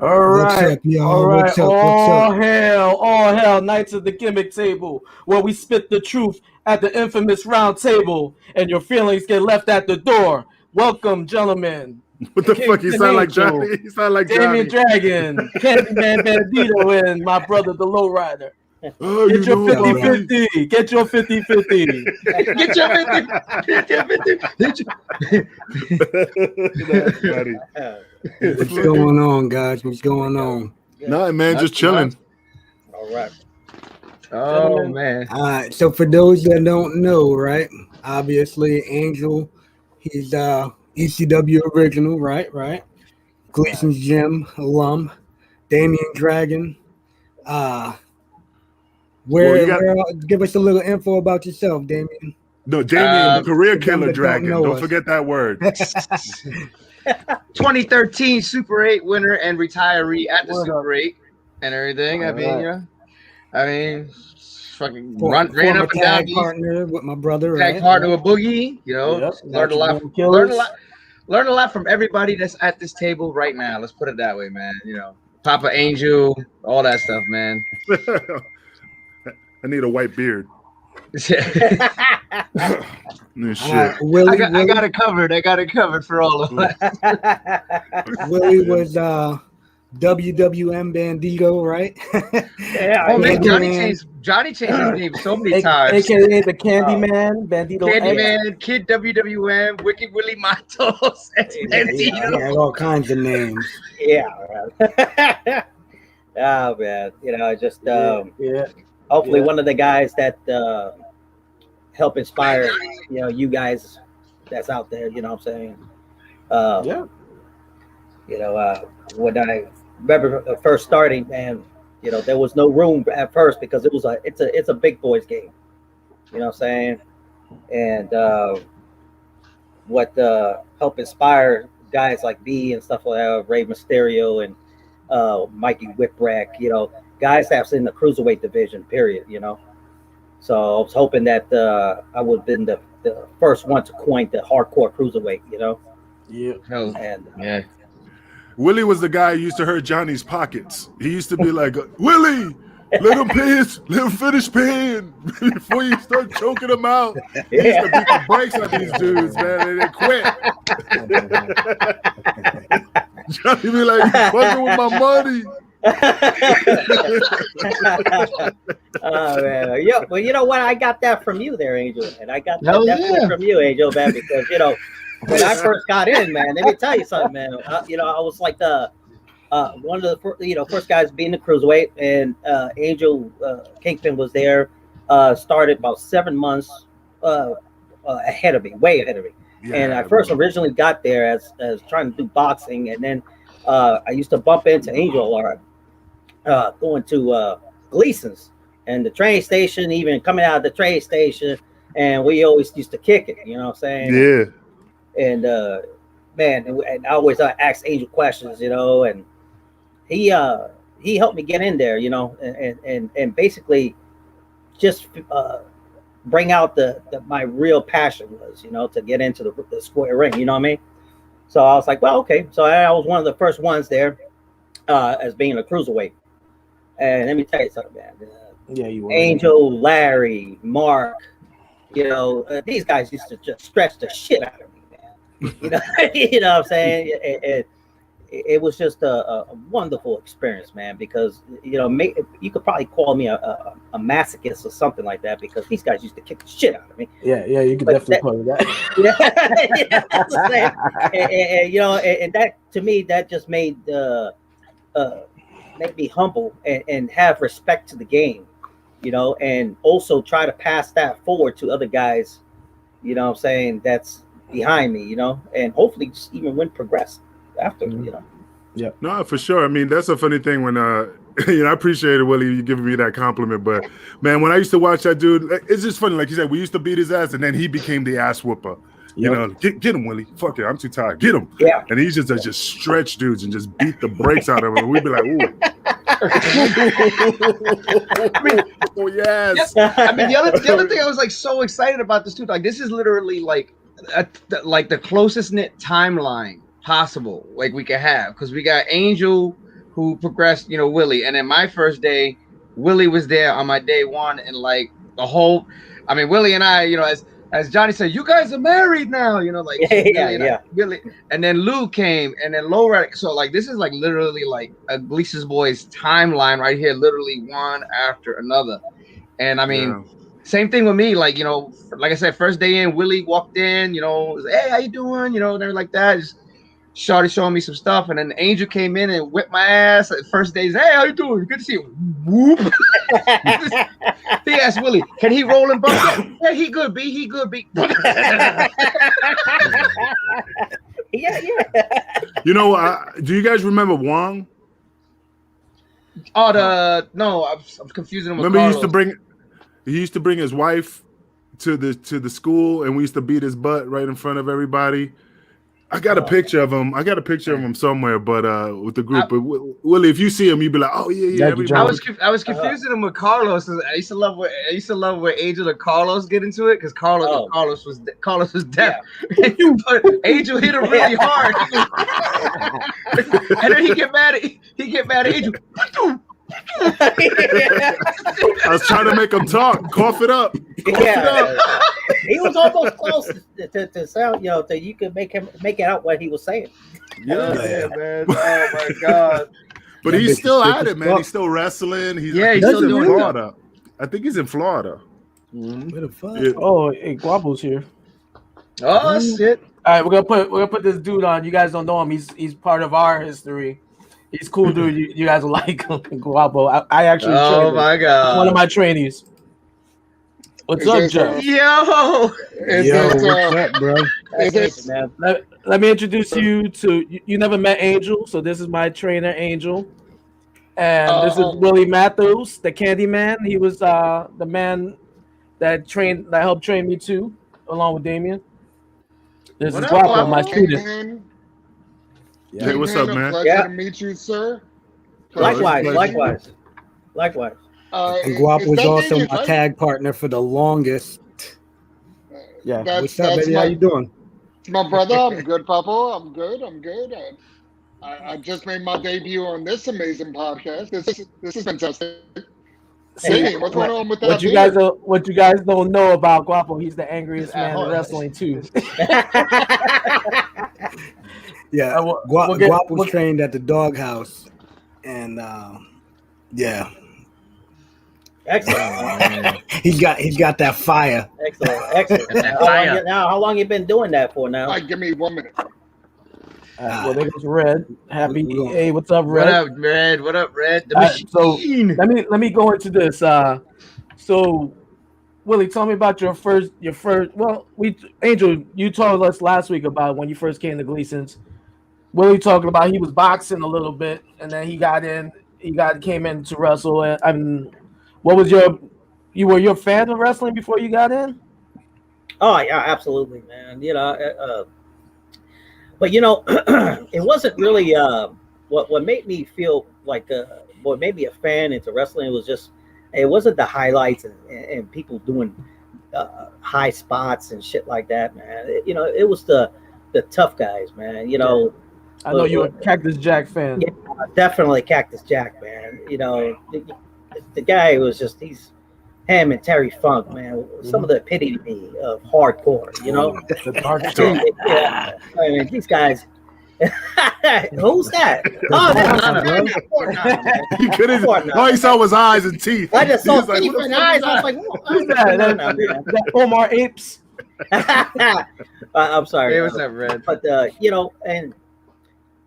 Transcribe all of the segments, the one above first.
All What's right, up, y'all? all right. What's up? What's up? All hail, Knights of the Gimmick table, where we spit the truth at the infamous round table, and your feelings get left at the door. Welcome, gentlemen. What the fuck? He Kingpin sound like Angel, Johnny. He sound like Damien Johnny. Dragon, Candyman Bandito, and my brother, the Lowrider. Oh, Get you your know What's up, about bro? me. 50-50. Get your 50-50. Get your 50. That's funny. What's going on, guys? What's going on? Nothing, man. Just chilling. All right. Oh Gentlemen. man. All right. So for those that don't know, right? Obviously, Angel, he's ECW original, right? Right. Gleason's Gym alum. Damien Dragon. Uh, Well, you got give us a little info about yourself, Damien. no Damien, the career For them killer that don't dragon. know Don't us. forget that word. 2013 Super 8 winner and retiree at the Word Super 8 and everything. I All mean, right. you know, I mean, fucking Former ran up and down tag the partner with my brother, tag right? partner with Boogie. You know, Yep. learned a lot. Natural Learned a lot from everybody that's at this table right now. Let's put it that way, man. You know, Papa Angel, all that stuff, man. I need a white beard. Shit. Willie, I got it covered. I got it covered for all of us. Willie was WWM Bandito, right? Oh man, Candyman. Johnny changed his name so many A- times. AKA the Candyman, Bandito X. Candyman, Kid WWM, Wicked Willie Matos, He Bandito. had all kinds of names. Yeah. Oh man, you know, just Yeah. hopefully Yeah. one of the guys that help inspire, you know, you guys that's out there. You know what I'm saying? Yeah. You know, when I remember first starting, and you know, there was no room at first because it's a big boys game. You know what I'm saying? And what help inspire guys like me and stuff like that, Rey Mysterio and Mikey Whipwreck, you know, guys that's in the cruiserweight division, period, you know. So I was hoping that I would have been the first one to coin the hardcore cruiserweight, you know. Yeah. And Yeah. Willie was the guy who used to hurt Johnny's pockets. He used to be like, Willie, let him piss, let him finish paying before you start choking him out. He used to beat the brakes on these dudes, man, and they quit. Johnny be like, you fucking with my money. oh man, yeah. Well, you know what? I got that from you there, Angel, and I got that Hell definitely yeah. from you, Angel, man, because you know when I first got in, man. Let me tell you something, man. You know, I was like the one of the first guys being the cruiserweight, and Angel Kingpin was there. Started about 7 months ahead of me, way ahead of me. Yeah, and I first originally got there as trying to do boxing, and then I used to bump into Angel or going to Gleason's and the train station, even coming out of the train station, and we always used to kick it. You know what I'm saying? Yeah. And man, and I always ask Angel questions, you know, and he helped me get in there, you know, and basically just bring out the my real passion was, you know, to get into the square ring, you know what I mean? So I was like, well, okay. So I was one of the first ones there as being a cruiserweight. And let me tell you something, man. Yeah, you were. Angel, Larry, Mark, you know, these guys used to just stretch the shit out of me, man. You know, you know what I'm saying? It was just a wonderful experience, man, because, you know, you could probably call me a masochist or something like that, because these guys used to kick the shit out of me. Yeah, you could definitely call it that. Yeah, that's what I'm saying. And, you know, and that, to me, that just made me humble and have respect to the game, you know, and also try to pass that forward to other guys, you know what I'm saying, that's behind me, you know, and hopefully just even win progress after, you know. Yeah. No, for sure. I mean, that's a funny thing when you know, I appreciate it, Willie, you giving me that compliment. But man, when I used to watch that dude, it's just funny. Like you said, we used to beat his ass, and then he became the ass whooper. You know, get him, Willie. Fuck it, I'm too tired. Get him. Yeah. And he just stretch dudes and just beat the brakes out of him. And we'd be like, ooh. I mean, oh yes. I mean, the other thing I was like so excited about this too. Like, this is literally like the closest knit timeline possible, like we could have, because we got Angel who progressed, Willie. And then my first day, Willie was there on my day one, and like the whole, I mean, Willie and I, as Johnny said, you guys are married now, like Willie, and then Lou came, and then LowRyda. So like this is like literally like a Gleason's Boys timeline right here, literally one after another. And I mean, same thing with me. Like, like I said, first day in, Willie walked in, was, hey, how you doing? They're like that. Just Shawty showing me some stuff. And then Angel came in and whipped my ass. At first days, hey, how you doing? Good to see you. Whoop. He asked Willie, can he roll and bump? Yeah, he good, B. He good, B. Yeah. Do you guys remember Wong? Oh, no, I'm confusing him with Remember, Carlos. he used to bring his wife to the school, and we used to beat his butt right in front of everybody. I got a picture of him. Somewhere, but with the group. But Willie, if you see him, you'd be like, "Oh yeah." I was confusing him with Carlos. I used to love where Angel and Carlos get into it, because Carlos was deaf, but Angel hit him really hard, and then he get mad at Angel. I was trying to make him talk. Cough it up. He was almost close to sound, so you could make it out what he was saying. Yeah, man. Oh my God. But he's still at it, man. He's still wrestling. He's still in doing Florida. I think he's in Florida. Where the fuck? Yeah. Oh, hey, Guapo's here. Oh shit. All right, we're gonna put this dude on. You guys don't know him. He's part of our history. He's cool, dude. You guys will like him. Guapo. I actually. Oh my God. One of my trainees. What's up, Jeff? Yo. What's up, bro? Let me introduce you to. You never met Angel, so this is my trainer, Angel, and this is Willie Matthews, the Candyman. He was the man that helped train me too, along with Damien. This is Guapo, my student. Yeah. Hey, what's up, man? Pleasure to meet you, sir. Likewise. And Guapo was also my tag partner for the longest. Yeah. What's up, baby? How you doing? My brother, I'm good, Papa. I'm good. I just made my debut on this amazing podcast. This is fantastic. Hey, what's going on with that? What you guys don't know about Guapo? He's the angriest man in wrestling too. Yeah, Guapo's trained at the doghouse, and yeah. Excellent. He's got that fire. Excellent. How long you been doing that for now? Give me 1 minute. Well, there goes Red. Happy. Hey, what's up, Red? What up, Red? The machine. So let me go into this. So Willie, tell me about your first. Well, Angel, you told us last week about when you first came to Gleason's. Willie talking about he was boxing a little bit, and then he came in to wrestle. And what was you were a fan of wrestling before you got in? Oh yeah, absolutely, man. But it wasn't really what made me feel like what made me a fan into wrestling. It wasn't the highlights and people doing high spots and shit like that, man. It was the tough guys, man. I know you're a Cactus Jack fan. Yeah, definitely Cactus Jack, man. The guy was he's him and Terry Funk, man. Some of the epitome of hardcore, The dark stuff. Yeah. I mean, these guys. Who's that? He couldn't. All he saw was eyes and teeth. I just saw teeth and eyes. I was like, who's that? That Omar Apes. I'm sorry. Hey, what's up, Red? But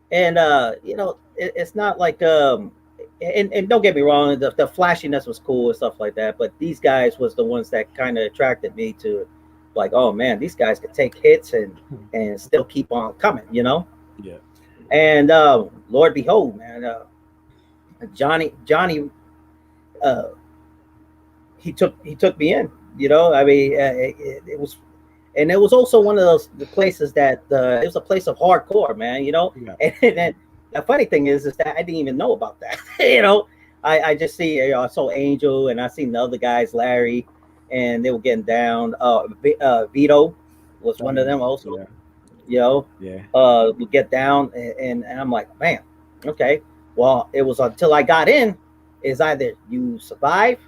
it's not like and don't get me wrong, the flashiness was cool and stuff like that, but these guys was the ones that kind of attracted me to, like, oh man, these guys could take hits and still keep on coming, Yeah. And Lord behold, man, Johnny he took me in, I mean, it was. And it was also one of the places that it was a place of hardcore, man, Yeah. And the funny thing is that I didn't even know about that. I just see, I saw Angel and I seen the other guys, Larry, and they were getting down. Vito was one of them also. Yeah. We get down and I'm like, man, okay. Well, it was until I got in, is either you survive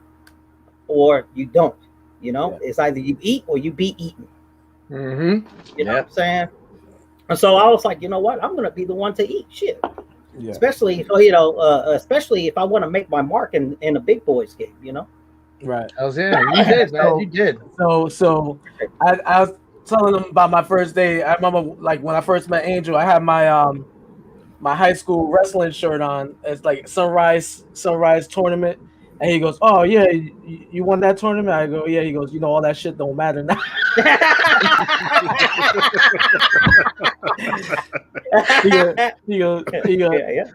or you don't. You know, it's either you eat or you be eaten. You know what I'm saying? And so I was like, you know what? I'm gonna be the one to eat shit. Yeah. Especially, especially if I want to make my mark in a big boys game. You know. Right. You did, man. You did. So I was telling them about my first day. I remember, like, when I first met Angel, I had my my high school wrestling shirt on. It's like sunrise tournament. And he goes, "Oh yeah, you won that tournament?" I go, "Yeah." He goes, "You know, all that shit don't matter now." he goes, yeah,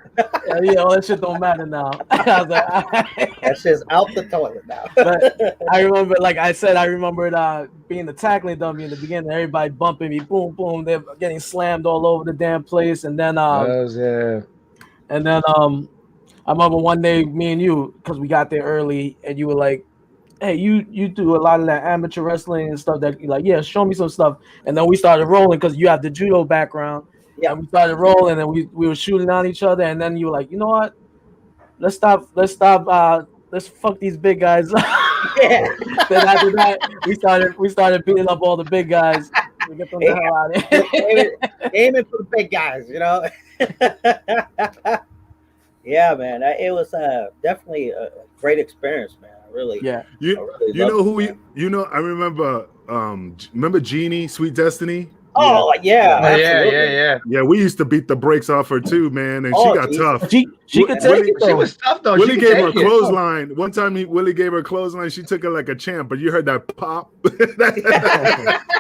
all that shit don't matter now. I was like, that shit's out the toilet now. But I remember, like I said, I remembered being the tackling dummy in the beginning. Everybody bumping me, boom, boom. They're getting slammed all over the damn place, and then I remember one day, me and you, because we got there early, and you were like, "Hey, you do a lot of that amateur wrestling and stuff." That you're like, "Yeah, show me some stuff." And then we started rolling because you have the judo background. Yeah, and we started rolling, and we were shooting on each other. And then you were like, "You know what? Let's stop. Let's fuck these big guys." Yeah. Then after that, we started beating up all the big guys. We get them the hell out of here. Aiming for the big guys, you know. Yeah, man, it was definitely a great experience, man. Really, yeah. I remember Jeannie, Sweet Destiny. Oh yeah, yeah. We used to beat the brakes off her too, man, and she got tough. She could take it. She was tough though. Willie gave her a clothesline. One time, Willie gave her a clothesline. She took it like a champ, but you heard that pop.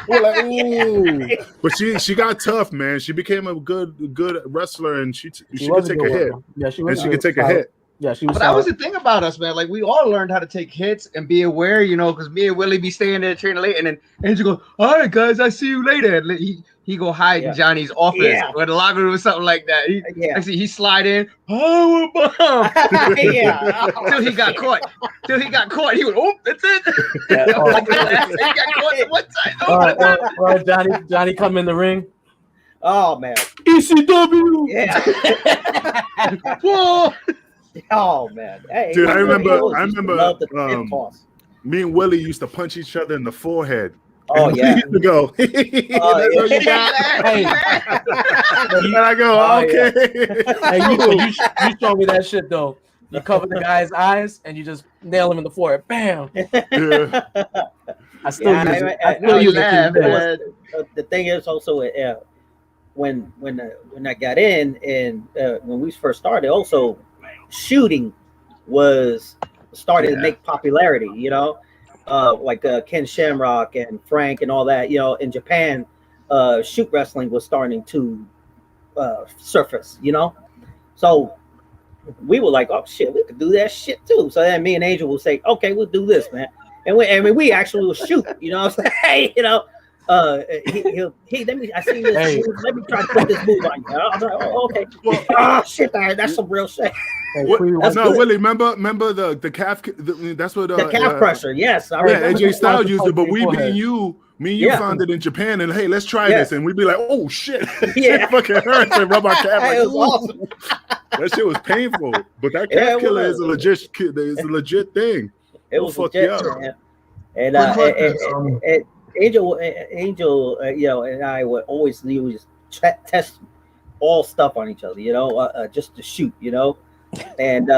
We're like, ooh. But she got tough, man. She became a good wrestler, and she could take a hit. Yeah, she could take a hit. Yeah, she was. But that was the thing about us, man. Like, we all learned how to take hits and be aware, you know, because me and Willie be staying there training late, and then Angel goes, "All right, guys, I see you later." And he go hide in Johnny's office or the locker room or something like that. He slide in, oh, till he got caught. He went, "Oh, that's it." He got caught one time. Well, Johnny come in the ring. Oh man, ECW. Yeah. Whoa. Oh man, hey, dude, I remember. Me and Willie used to punch each other in the forehead. Oh and yeah, we used to go. And I go, okay. Hey, you showed me that shit though. You cover the guy's eyes and you just nail him in the forehead. Bam. Yeah. I still use it. The thing is also, when I got in and when we first started, also shooting was starting to make popularity, you know, like Ken Shamrock and Frank and all that, you know. In Japan, shoot wrestling was starting to surface, you know. So we were like, oh shit, we could do that shit too. So then me and Angel will say, okay, we'll do this, man. And we actually will shoot, you know what I'm saying? Hey, you know, I see this move, let me try to put this move on you. I was like, oh, okay. Oh shit, that's some real shit. Willie, remember the calf? That's what the calf crusher. Yes, AJ Styles used it, but me and you found it in Japan, and hey, let's try this, and we'd be like, oh shit, it fucking hurts, and rub our calf. Like, it was awesome. That shit was painful, but that calf killer is a legit thing. It was legit, man. And Angel, you know, and I would always just test all stuff on each other, you know, just to shoot, you know, and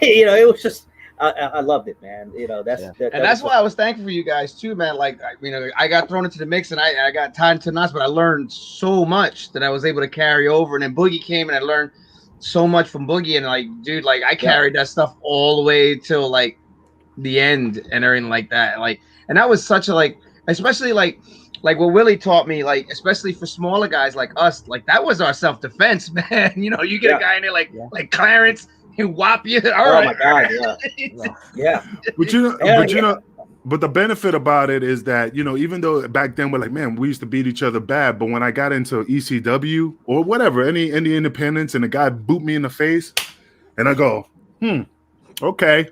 you know, it was just I loved it, man. You know, that's why I was thankful for you guys too, man. Like, you know, I got thrown into the mix and I got tied to knots, but I learned so much that I was able to carry over. And then Boogie came and I learned so much from Boogie, and like, dude, like I carried that stuff all the way till like the end and everything like that. Like, and that was such a like. Especially like what Willie taught me, like especially for smaller guys like us, like that was our self-defense, man. You know, you get a guy in there like Clarence, he'll whop you. All right. My God, yeah. But the benefit about it is that, you know, even though back then we're like, man, we used to beat each other bad, but when I got into ECW or whatever, any independence, and the guy boot me in the face, and I go, okay.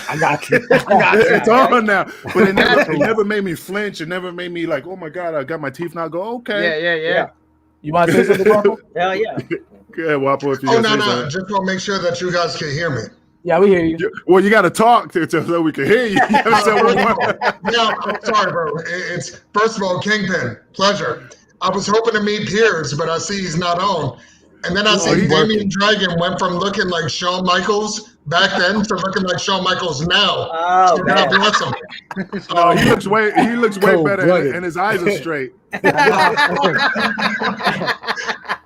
I got you. It's on now. But it never made me flinch. It never made me like, oh my God, I got my teeth now. Go, okay. Yeah. You want to say something, Marco? Hell yeah. Yeah, Wapo, if you Oh, gonna no. say something. Just want to make sure that you guys can hear me. Yeah, we hear you. Well, you got to talk so we can hear you. You gotta say one more. Yeah, I'm sorry, bro. It's first of all, Kingpin, pleasure. I was hoping to meet Piers, but I see he's not on. And then I see he's Damian working. Dragon went from looking like Shawn Michaels back then to looking like Shawn Michaels now. Oh, So God man. bless him. No, he looks way better, Cold-blooded. and his eyes are straight.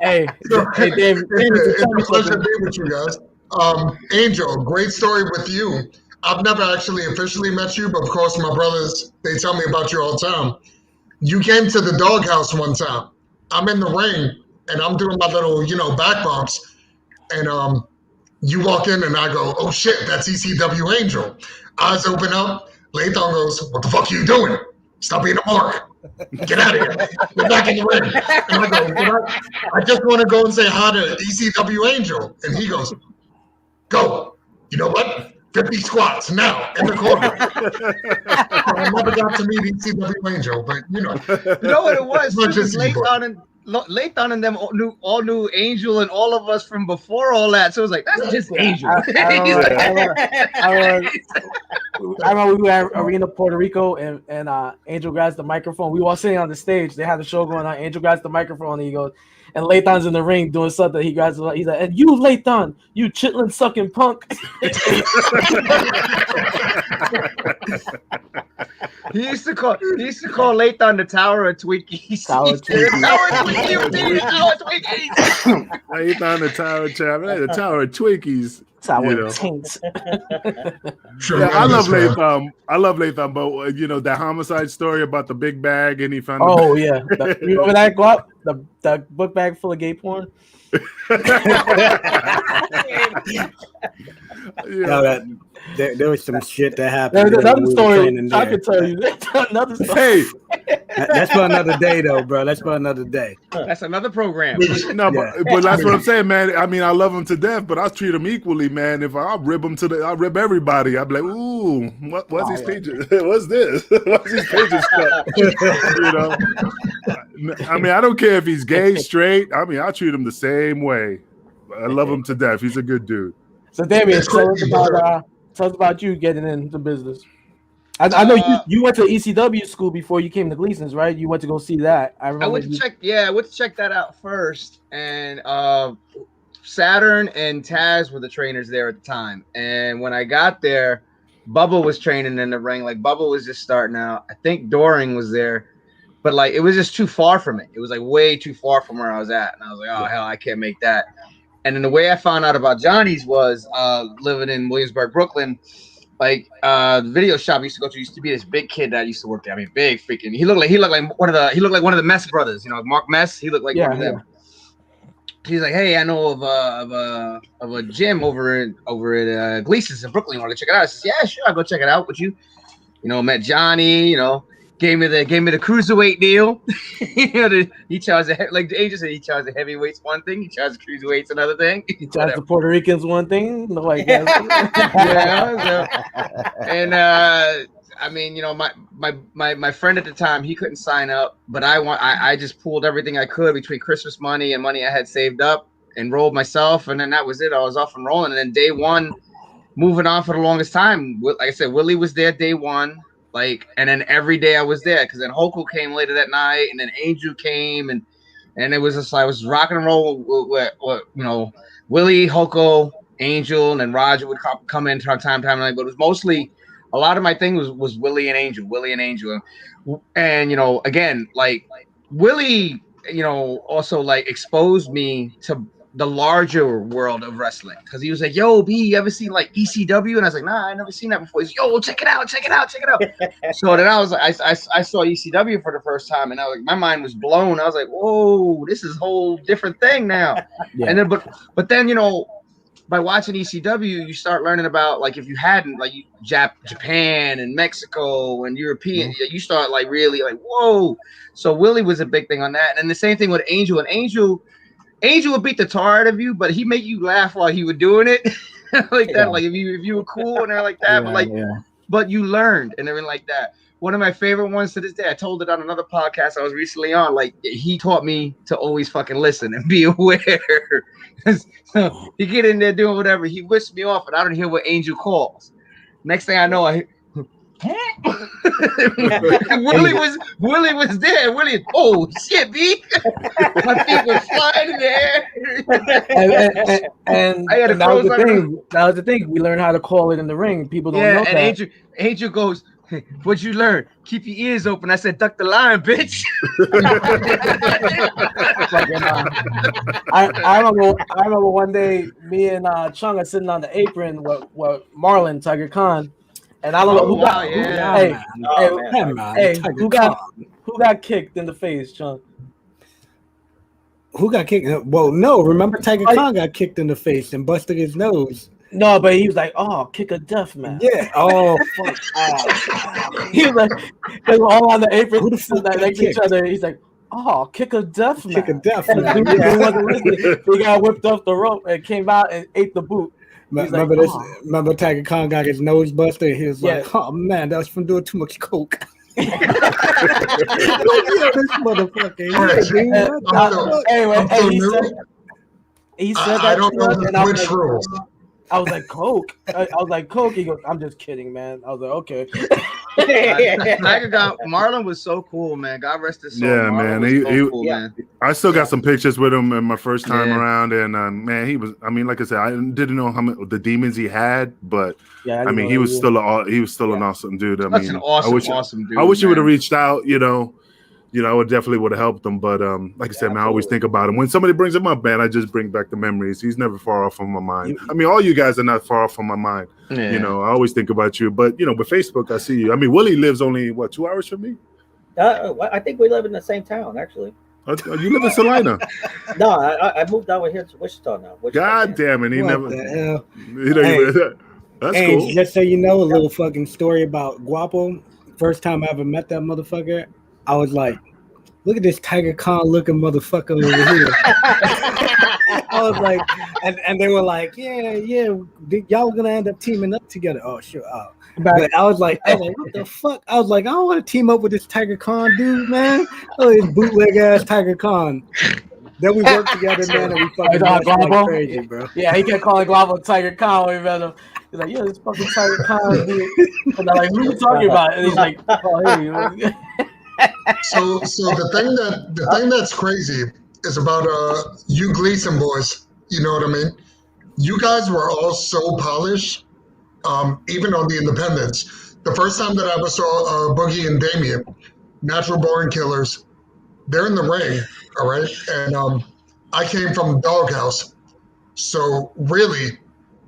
Hey, So, hey, David, it's tell me a pleasure to something. be with you guys. Angel, great story with you. I've never actually officially met you, but of course my brothers, they tell me about you all the time. You came to the doghouse one time. I'm in the ring and I'm doing my little, back bumps. And you walk in and I go, oh shit, that's ECW Angel. Eyes open up. Latham goes, what the fuck are you doing? Stop being a mark. Get out of here. Get back in the ring. And I go, I just want to go and say hi to ECW Angel. And he goes, go. You know what? 50 squats now in the corner. So I never got to meet ECW Angel, but You know what it was? Not Because just you, boy. Latham and them all knew Angel and all of us from before all that. So it was like, that's just Angel. I remember we were at Arena Puerto Rico and Angel grabs the microphone. We were all sitting on the stage. They had the show going on. Angel grabs the microphone and he goes, and Lathan's in the ring doing something. He's like, and you Lathan, you chitlin sucking punk. He used to call Latham the Tower of Twinkies. Tower of Twinkies. Tower of Twinkies. Latham, the Tower of the Tower of Twinkies. Tower of Tinks. Yeah, I love Latham. I love Latham, but that homicide story about the big bag and he found. Oh yeah, you remember that? Go up the book bag full of gay porn. There was some shit that happened. There's another story I can tell you. Another story. Hey, that's for another day, though, bro. That's for another day. That's another program. No, but that's what I'm saying, man. I mean, I love him to death, but I treat him equally, man. If I rib him I rib everybody. I'd be like, ooh, what's these pages? What's this? What's these pages stuff? I mean, I don't care if he's gay, straight. I mean, I treat him the same way. I love him to death. He's a good dude. So, Damien, tell us about you getting into business. I know you went to ECW school before you came to Gleason's, right? You went to go see that. I went to check that out first. And Saturn and Taz were the trainers there at the time. And when I got there, Bubba was training in the ring. Like, Bubba was just starting out. I think Doring was there. But, like, it was just too far from it. It was, like, way too far from where I was at. And I was like, oh, hell, I can't make that. And then the way I found out about Johnny's was living in Williamsburg, Brooklyn. Like the video shop I used to go to used to be this big kid that used to work there. I mean, big freaking. He looked like one of the Mess brothers. Mark Mess. He looked like one of them. He's like, hey, I know of a gym over at Gleason's in Brooklyn. You want to check it out? I says, yeah, sure, I'll go check it out with you. Met Johnny. Gave me the cruiserweight deal. He charged like the agent said, he charged the heavyweights one thing, he charged the cruiserweights another thing. He charged the Puerto Ricans one thing. Like and I mean, my friend at the time, he couldn't sign up, but I just pulled everything I could between Christmas money and money I had saved up, enrolled myself, and then that was it. I was off and rolling. And then day one, moving on for the longest time. Like I said, Willie was there day one. And then every day I was there because then Hoko came later that night, and then Angel came, and it was just I was rocking and roll with Willie, Hoko, Angel, and then Roger would come in from time to time, but it was mostly a lot of my thing was Willie and Angel, and again, like Willie, also like exposed me to the larger world of wrestling because he was like, yo, B, you ever seen like ECW? And I was like, nah, I never seen that before. He's like, yo, check it out. So then I was like, I saw ECW for the first time, and I was like, my mind was blown. I was like, whoa, this is a whole different thing now. Yeah. And then but then by watching ECW, you start learning about, like, if you hadn't, like, Japan and Mexico and European, you start like really like, whoa. So Willie was a big thing on that, and the same thing with Angel. And Angel would beat the tar out of you, but he made you laugh while he was doing it. Like that. Like if you were cool and everything like that, but you learned and everything like that. one of my favorite ones to this day. I told it on another podcast I was recently on. Like, he taught me to always fucking listen and be aware. So he get in there doing whatever. He whisks me off, and I don't hear what Angel calls. Next thing I know, I Willie was there. Willie, oh shit, B. My feet were flying in the air. and that was the thing. That was the thing. We learned how to call it in the ring. People don't know that. And Angel goes, "What'd you learn? Keep your ears open." I said, "Duck the line, bitch." I remember one day me and Chung are sitting on the apron with Marlon Tiger Khan. And I don't know who got kicked in the face, Chung? Who got kicked? Well, no. Remember, Tiger Khan got kicked in the face and busted his nose. No, but he was like, "Oh, kick of death, man." Yeah. Oh, fuck. He was like, they were all on the apron, who the fuck next to each other. He's like, "Oh, kick of death, man." Kick of death, man. He got whipped off the rope and came out and ate the boot. Remember Remember Tiger Khan got his nose busted? He was like, "Oh man, that was from doing too much coke." This motherfucker. Anyway, he said that. I don't know the Twitch rules. I was like, "Coke." I was like, "Coke." He goes, "I'm just kidding, man." I was like, "Okay." Marlon was so cool, man. God rest his soul. Yeah, Marlon man. He cool, man. I still got some pictures with him in my first time around, and man, he was. I mean, like I said, I didn't know how many the demons he had, but I mean, he was still an awesome dude. I That's mean, an awesome dude. I wish he would have reached out. I would definitely would have helped him. But like I said, man, I always think about him. When somebody brings him up, man, I just bring back the memories. He's never far off from my mind. I mean, all you guys are not far off from my mind. Yeah. I always think about you. But, with Facebook, I see you. I mean, Willie lives only, 2 hours from me? I think we live in the same town, actually. You live in Salina? No, I moved over here to Wichita now. God damn it. He what never. The hell? That's cool. Just so you know, a little fucking story about Guapo. First time I ever met that motherfucker, I was like, "Look at this Tiger Khan looking motherfucker over here." I was like, and they were like, yeah, y'all gonna end up teaming up together. Oh, sure. But I was like, what the fuck? I was like, I don't want to team up with this Tiger Khan dude, man. Oh, this bootleg ass Tiger Khan. Then we worked together, man, and we fucking like crazy, bro. Yeah, he kept calling Guapo Tiger Khan when we met him. He's like, "Yeah, this fucking Tiger Khan dude." And I'm like, "Who are you talking about?" And he's like, "Oh, hey." So the thing that's crazy is about you Gleason boys. You know what I mean? You guys were all so polished, even on the independents. The first time that I ever saw Boogie and Damien, Natural Born Killers, they're in the ring, all right? And I came from Doghouse. So really,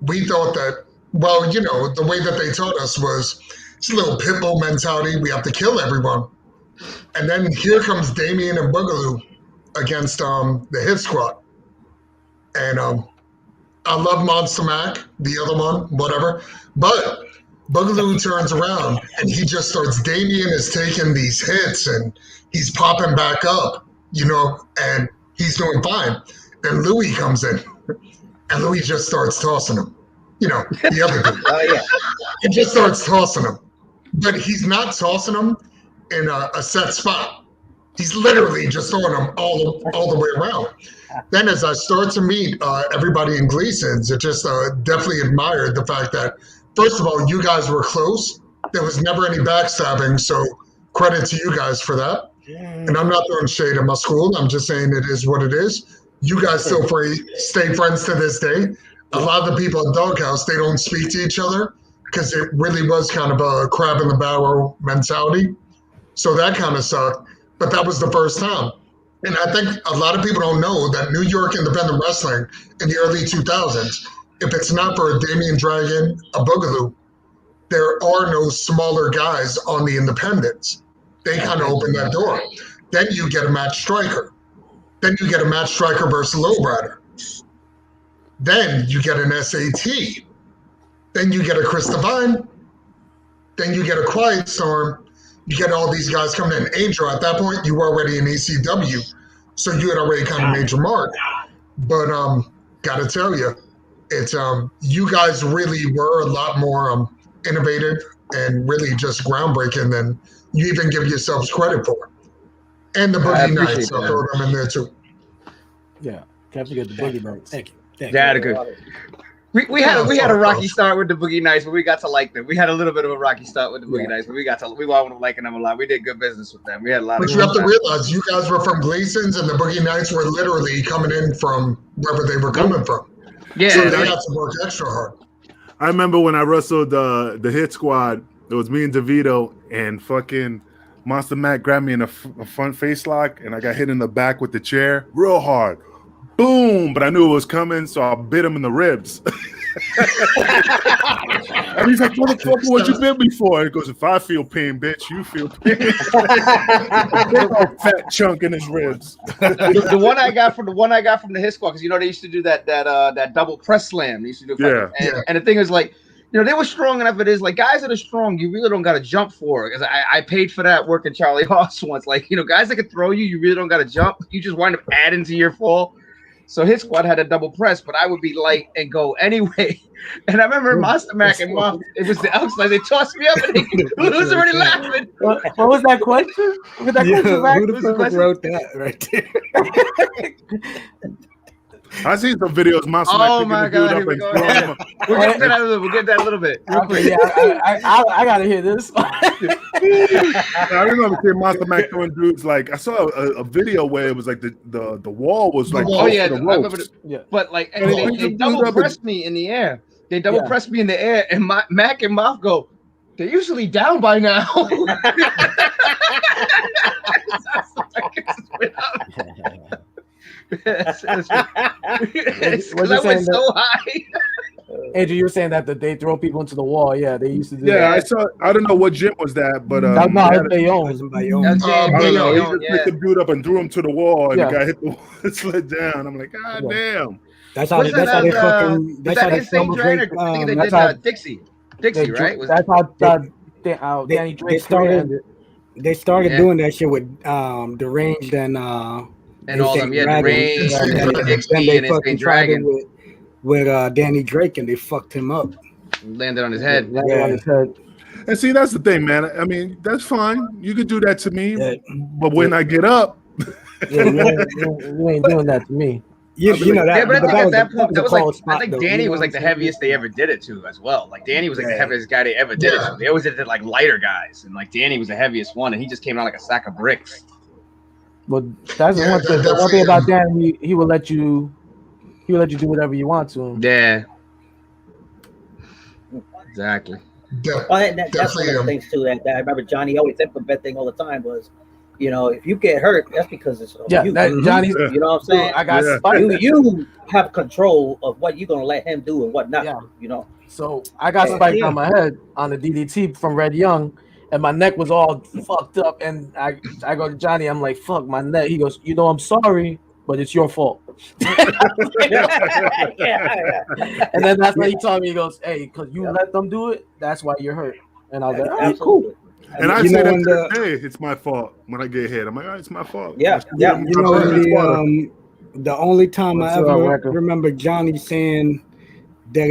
we thought that, well, the way that they taught us was it's a little pit bull mentality. We have to kill everyone. And then here comes Damien and Boogaloo against the Hit Squad. And I love Monster Mac, the other one, whatever. But Boogaloo turns around and he just starts, Damien is taking these hits and he's popping back up, and he's doing fine. Then Louis comes in and Louis just starts tossing him. The other dude. He just starts tossing him. But he's not tossing him in a set spot. He's literally just throwing them all the way around. Then as I start to meet everybody in Gleason's, it just definitely admired the fact that, first of all, you guys were close. There was never any backstabbing, so credit to you guys for that. And I'm not throwing shade at my school. I'm just saying it is what it is. You guys still stay friends to this day. A lot of the people at Doghouse, they don't speak to each other because it really was kind of a crab in the barrel mentality. So that kind of sucked. But that was the first time. And I think a lot of people don't know that New York independent wrestling in the early 2000s, if it's not for a Damien Dragon, a Boogaloo, there are no smaller guys on the independents. They kind of open that door. Then you get a match striker. Then you get a match striker versus LowRyda. Then you get an SAT. Then you get a Chris Divine. Then you get a Quiet Storm. You get all these guys coming in. Angel, at that point, you were already in ECW. So you had already kind of made your mark. But gotta tell you, it's you guys really were a lot more innovative and really just groundbreaking than you even give yourselves credit for. And the Boogie Nights, I'll throw them in there too. Yeah, can't forget the Boogie Nights. Thank you. Yeah, good. We had a rocky start with the Boogie Nights, but we got to like them. We had a little bit of a rocky start with the Boogie Nights, but we wound up liking them a lot. We did good business with them. We had a lot. But you have to realize, you guys were from Gleason's, and the Boogie Nights were literally coming in from wherever they were coming from. Yeah, so they had to work extra hard. I remember when I wrestled the Hit Squad. It was me and DeVito, and fucking Monster Mac grabbed me in a front face lock, and I got hit in the back with the chair real hard. Boom! But I knew it was coming, so I bit him in the ribs. And he's like, "Motherfucker, what you bit me for?" He goes, "If I feel pain, bitch, you feel pain." Big old fat chunk in his ribs. the one I got from the Hit Squad, because they used to do that double press slam. They used to do and the thing is like, they were strong enough. It is like guys that are strong, you really don't got to jump for it. Because I paid for that working Charlie Haas once. Like guys that can throw you really don't got to jump. You just wind up adding to your fall. So his squad had a double press, but I would be light and go anyway. And I remember Monster Mac and Mom, it was the outside. They tossed me up and he was already laughing. What was that question? Who the fuck wrote that right there? I seen some videos. Monster Mac. Oh my God! Here we go. We'll get that a little bit. Okay, yeah, I gotta hear this. I remember seeing Monster Mac throwing dudes. Like I saw a video where it was like the wall was like I remember but like they double pressed me in the air. They double pressed me in the air, and Mac and Moff go, they're usually down by now. Because I went so high. Andrew, you were saying that they throw people into the wall. Yeah, they used to do that. Yeah, I saw. I don't know what gym was that, but no, it's Bayonne. I don't know. He just picked the dude up and threw him to the wall, and the guy hit the wall and slid down. I'm like, God damn. That's how they fucking. That's how they celebrate. Dixie, right? That's how Danny Drake started. They started doing that shit with Deranged and all them, Deranged, Dixie, and Insane Dragon with Danny Drake, and they fucked him up. Landed on his head. And see, that's the thing, man. I mean, that's fine. You could do that to me, but when I get up, you ain't doing that to me. But I think at that point, that was like, I think Danny was like the heaviest they ever did it to as well. Like Danny was like the heaviest guy they ever did it to. They always did it to like lighter guys, and like Danny was the heaviest one, and he just came out like a sack of bricks. But that's the one thing. The one thing about Danny, he will let you do whatever you want to him. Yeah, exactly. That's one of the things too that I remember Johnny always implementing all the time was, if you get hurt, that's because it's you. Johnny's. You know what I'm saying? I got spiked. You have control of what you're gonna let him do and what not. So I got spiked on my head on the DDT from Red Young, and my neck was all fucked up. And I go to Johnny. I'm like, fuck my neck. He goes, I'm sorry, but it's your fault. And then that's when he told me, he goes, hey, because you let them do it, that's why you're hurt. And I was like, all right, cool. And I say that today, it's my fault when I get hit. I'm like, it's my fault. Yeah. The only time I ever remember Johnny saying that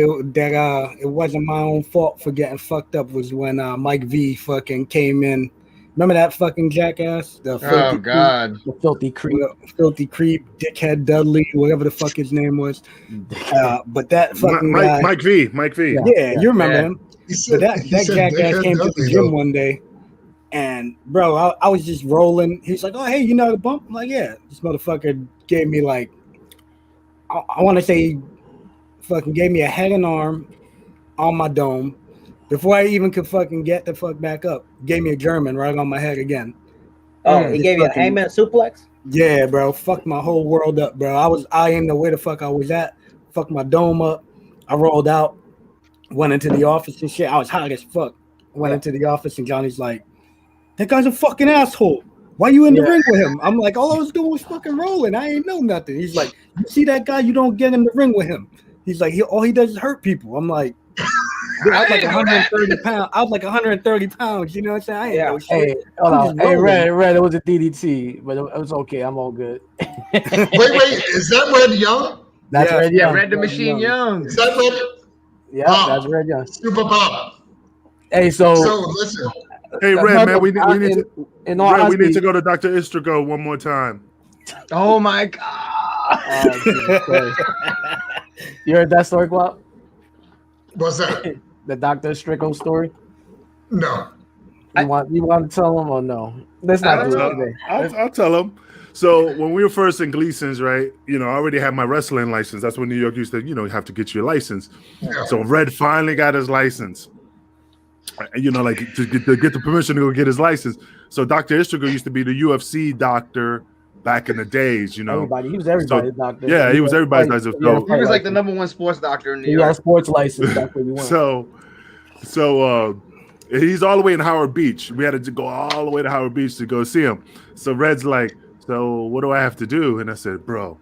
it wasn't my own fault for getting fucked up was when Mike V fucking came in. Remember that fucking jackass? The filthy creep, dickhead Dudley, whatever the fuck his name was. But that fucking guy, Mike V. Yeah, you remember him. But that jackass came to the gym one day, and bro, I was just rolling. He's like, "Oh, hey, you know the bump?" I'm like, "Yeah." This motherfucker gave me like, I want to say, fucking gave me a head and arm on my dome. Before I even could fucking get the fuck back up, gave me a German right on my head again. Oh, he gave you a hangman suplex? Yeah, bro. Fucked my whole world up, bro. I didn't know where the fuck I was at. Fucked my dome up. I rolled out, went into the office and shit. I was hot as fuck. Went into the office and Johnny's like, that guy's a fucking asshole. Why you in the ring with him? I'm like, all I was doing was fucking rolling. I ain't know nothing. He's like, you see that guy? You don't get in the ring with him. He's like, all he does is hurt people. I'm like, dude, I was like 130 pounds. I was like 130 pounds. You know what I'm saying? I ain't know shit. Hey, hold on. Hey, Red, it was a DDT, but it was okay. I'm all good. Wait, is that Red Young? That's Red Young. Red the Machine Young. Is that Red? Yeah, that's Red Young. Super Bob. Hey, So listen, Hey, Red, man, we need to. in all Red, we need honesty- to go to Dr. Istrigo one more time. Oh my god. Oh, Jesus Christ. You heard that story, Guap? what's that? The Dr. Strickle story? No. You want to tell him or no? Let's not do it today. I'll tell him. So when we were first in Gleason's, right? You know, I already had my wrestling license. That's when New York used to, you know, you have to get your license. Yeah. So Red finally got his license. You know, like to get the permission to go get his license. So Dr. Istrigo used to be the UFC doctor back in the days, you know. He was everybody's doctor. Yeah, he was everybody's doctor. So, He was like the #1 sports doctor in New He got a York. sports license. That's what you want. So he's all the way in Howard Beach. We had to go all the way to Howard Beach to go see him. So Red's like, so what do I have to do? And I said, bro,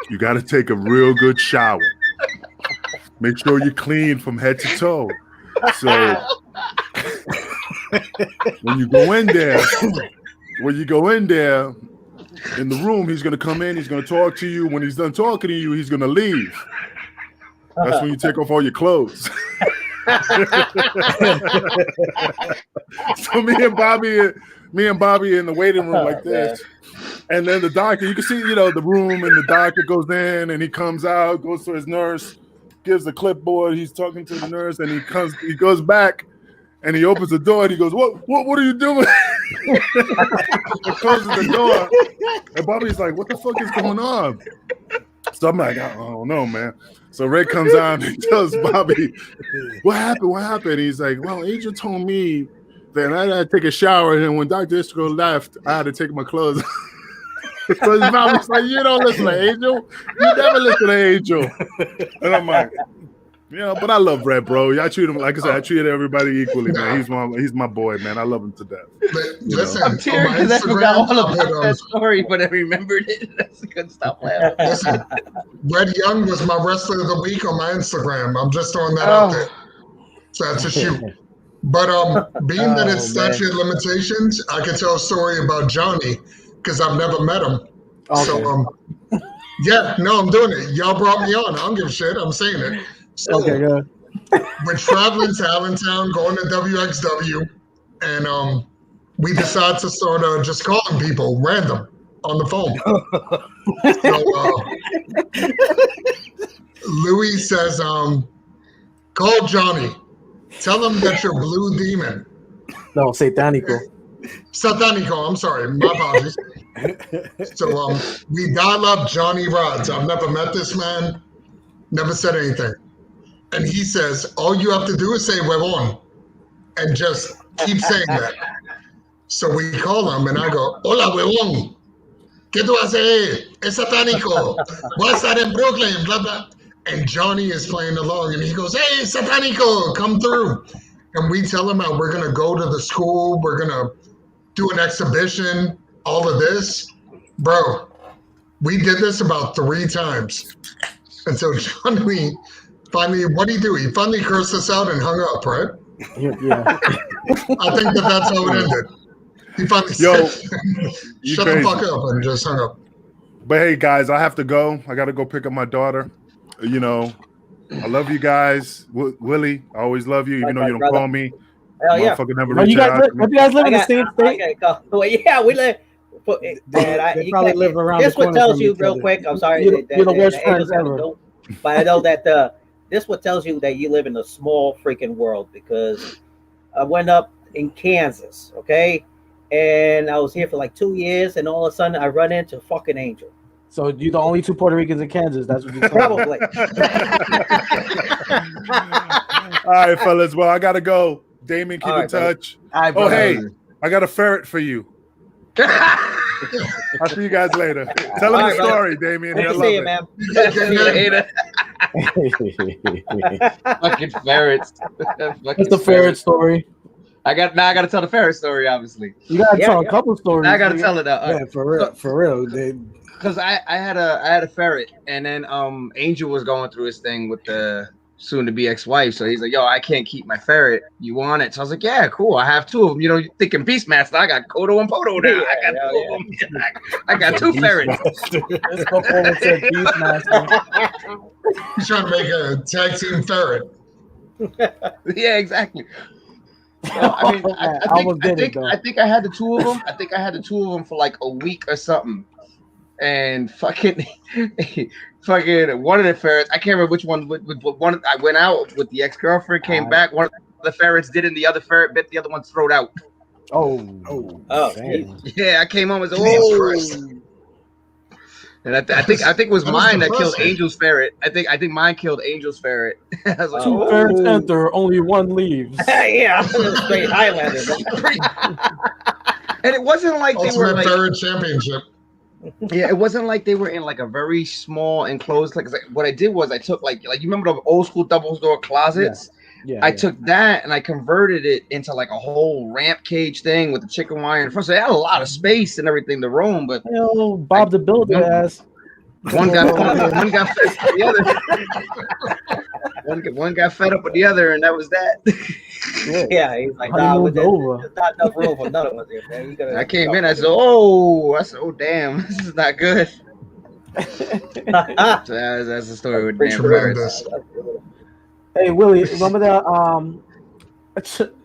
you got to take a real good shower. Make sure you're clean from head to toe. So when you go in there, in the room, he's going to come in, he's going to talk to you. When he's done talking to you, he's going to leave. That's when you take off all your clothes. So me and Bobby in the waiting room like this. And then the doctor, you can see, you know, the room, and the doctor goes in and he comes out, goes to his nurse, gives the clipboard, he's talking to the nurse, and he goes back and he opens the door and he goes, What are you doing? He closes the door. And Bobby's like, what the fuck is going on? So I'm like, I don't know, man. So Red comes on and tells Bobby, what happened? He's like, well, Angel told me that I had to take a shower, and when Dr. Istrigo left, I had to take my clothes. So his Bobby's like, you don't listen to Angel. You never listen to Angel. And I'm like, yeah, but I love Red, bro. I treat him, like I said, I treat everybody equally, man. He's my boy, man. I love him to death. Listen, I'm tearing because I forgot all about that story, but I remembered it. That's a good stuff. Listen, Red Young was my wrestler of the week on my Instagram. I'm just throwing that out there. So that's a shoot. But being that it's statute of limitations, I can tell a story about Johnny because I've never met him. Okay. So yeah, no, I'm doing it. Y'all brought me on. I don't give a shit. I'm saying it. So, okay, good. We're traveling to Allentown, going to WXW, and we decide to start just calling people random on the phone. So Louis says, call Johnny. Tell him that you're Blue Demon. No, Satanico. Satanico, I'm sorry. My apologies. So we dial up Johnny Rods. I've never met this man. Never said anything. And he says, all you have to do is say huevón and just keep saying that. So we call him and I go, hola huevón. ¿Qué tú haces? Es satánico. Voy a estar en Brooklyn, blah, blah. And Johnny is playing along and he goes, hey, satánico, come through. And we tell him how we're going to go to the school. We're going to do an exhibition, all of this. Bro, we did this about 3 times. And so Johnny finally, what did he do? He finally cursed us out and hung up, right? Yeah. I think that's how it ended. He finally said, shut the fuck up, and just hung up. But hey, guys, I have to go. I got to go pick up my daughter. You know, I love you guys. Willie, I always love you, even though you don't call me. Hell yeah. You guys live in the same state? Well, yeah, we live. They probably live around. This what tells you real quick. I'm sorry. You're the worst friends ever. But I know that this what tells you that you live in a small freaking world, because I went up in Kansas, okay, and I was here for like 2 years, and all of a sudden I run into fucking Angel. So you're the only 2 Puerto Ricans in Kansas. That's what you're probably. All right, fellas. Well, I gotta go. Damien, keep in touch. Right, oh, hey, I got a ferret for you. I'll see you guys later. Tell him the story, Damien. Good to see you, man. See you later. Fucking ferrets. What's the ferret story? I got to tell the ferret story. Obviously, you gotta tell a couple stories. I gotta tell it out. Yeah, for real. Because I had a ferret, and then Angel was going through his thing with the soon-to-be ex-wife, so he's like, "Yo, I can't keep my ferret. You want it?" So I was like, "Yeah, cool. I have 2 of them." You know, you're thinking Beastmaster. I got Kodo and Poto now. I got 2 of them. I got 2 ferrets. Beastmaster. He's trying to make a tag team ferret. Yeah, exactly. Well, I mean, I think I had the two of them. I think I had the two of them for like a week or something. And fucking, fucking one of the ferrets. I can't remember which one. One, I went out with the ex-girlfriend, came back. One of the ferrets did, and the other ferret bit the other one's throat out. Oh, yeah! I came home and said, Jesus Christ. And I think it was That is mine that killed depressing. Angel's ferret. I think mine killed Angel's ferret. I was like, two ferrets enter, only one leaves. Yeah, straight Highlander. And it wasn't like they were Ultimate like, Ferret Championship. yeah, it wasn't like they were in like a very small enclosed. Like what I did was I took like you remember the old school double door closets. Yeah, I took that and I converted it into like a whole ramp cage thing with the chicken wire in front. So they had a lot of space and everything to roam. But Bob the Builder ass. One got fed up with the other. One got fed up with the other, and that was that. Yeah, he's like, nah, there's not enough room for none of us here, man. I came in, I said, oh damn, this is not good. So that's the story with damn ferrets. Hey Willie, remember that?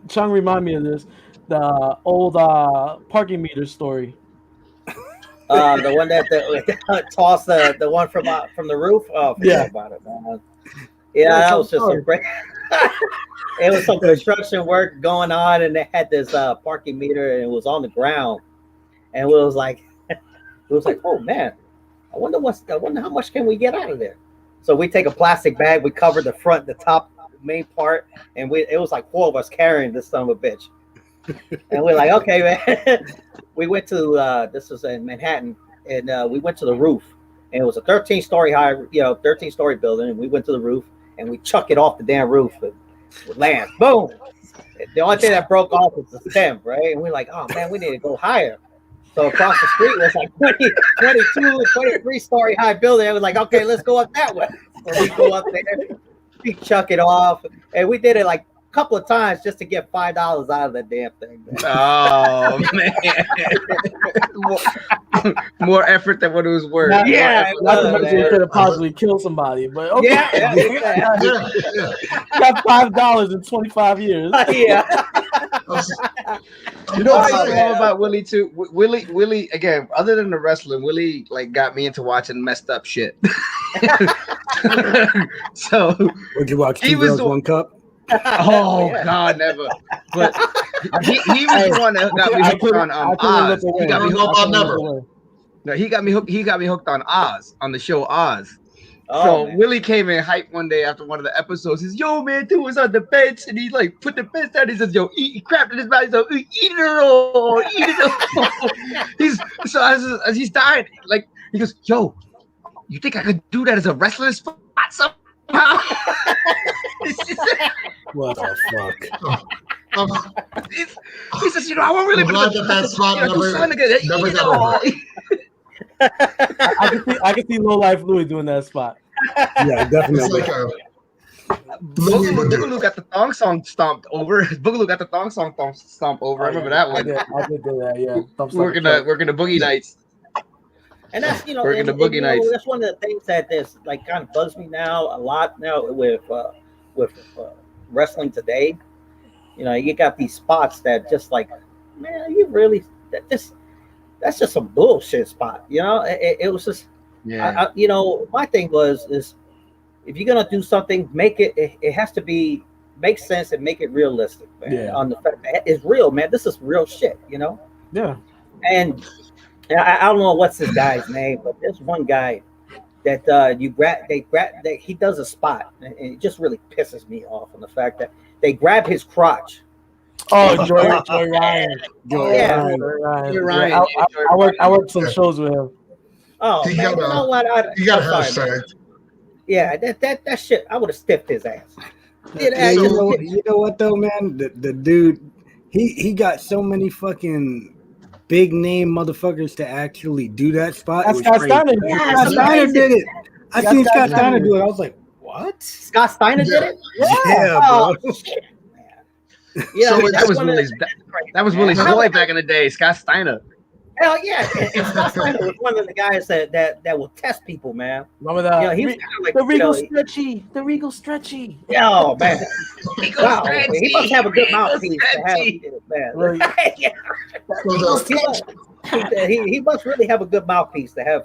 Chung remind me of this. The old parking meter story. The one that tossed the one from the roof. Oh, forget about it, man. Yeah, that was just some great. It was some construction work going on, and they had this parking meter, and it was on the ground, and it was like, oh man, I wonder how much can we get out of there. So we take a plastic bag, we cover the front, the top, main part, and it was like 4 of us carrying this son of a bitch. And we're like, okay, man. We went to this was in Manhattan, and we went to the roof, and it was a 13-story high, 13-story building, and we went to the roof, and we chuck it off the damn roof with land. Boom. The only thing that broke off was the stem, right? And we're like, oh man, we need to go higher. So across the street was like 22, 23-story high building. I was like, okay, let's go up that way. So we go up there, we chuck it off, and we did it like a couple of times just to get $5 out of that damn thing. Man. Oh man, more effort than what it was worth. Yeah, not to mention you could have possibly killed somebody, but okay. Yeah. Got $5 in 25 years. Yeah. You know what I love about Willie too? Willie again. Other than the wrestling, Willie like got me into watching messed up shit. So would you watch Two Girls, One Cup? Oh God, never. But he was the one that got me hooked on Oz. He got me hooked on never. No, he got me hooked on Oz, on the show Oz. Oh, so man. Willie came in hype one day after one of the episodes. He says, "Yo, man, dude was on the bench," and he like put the bench down. He says, "Yo, he crapped in his mouth. He says, eat it all, eat it all." As he's dying, like he goes, "Yo, you think I could do that as a wrestling spot somehow?" What the fuck? He says, "You know, I won't really glad that spot never got over. I can see Low Life Louis doing that spot. Yeah, definitely. Boogaloo got the thong song stomped over. Boogaloo got the thong song stomped over. I remember that one. I did do that. Yeah, working the boogie nights. And that's working the boogie nights. That's one of the things that this like kind of bugs me now a lot now with wrestling today. You got these spots that just like, man, you really that's just some bullshit spot. It was just, yeah. My thing is if you're gonna do something, make it has to make sense and make it realistic, man. Yeah. On the fact that it's real, man. This is real shit, Yeah. And I don't know what's this guy's name, but there's one guy that he does a spot, and it just really pisses me off on the fact that they grab his crotch. Oh, Joy Ryan. Joy Ryan. I worked some shows with him. Oh, man, you know what? You got hashtag. Yeah, that shit. I would have stiffed his ass. Yeah, you know what though, man? The dude, he got so many fucking big name motherfuckers to actually do that spot. Scott Steiner. Scott Steiner did it. I seen Scott Steiner do it. I was like, what? Scott Steiner did it? Yeah, bro. Oh, shit. Yeah, so that was Willie's boy back in the day, Scott Steiner. Hell yeah! And Scott Steiner was one of the guys that will test people, man. Remember that? Yeah, he was kind of like the Regal Stretchy. The Regal Stretchy. Oh man! Wow, Stretchy, he must have a good Regal mouthpiece to have, man. Really? Yeah. He must really have a good mouthpiece to have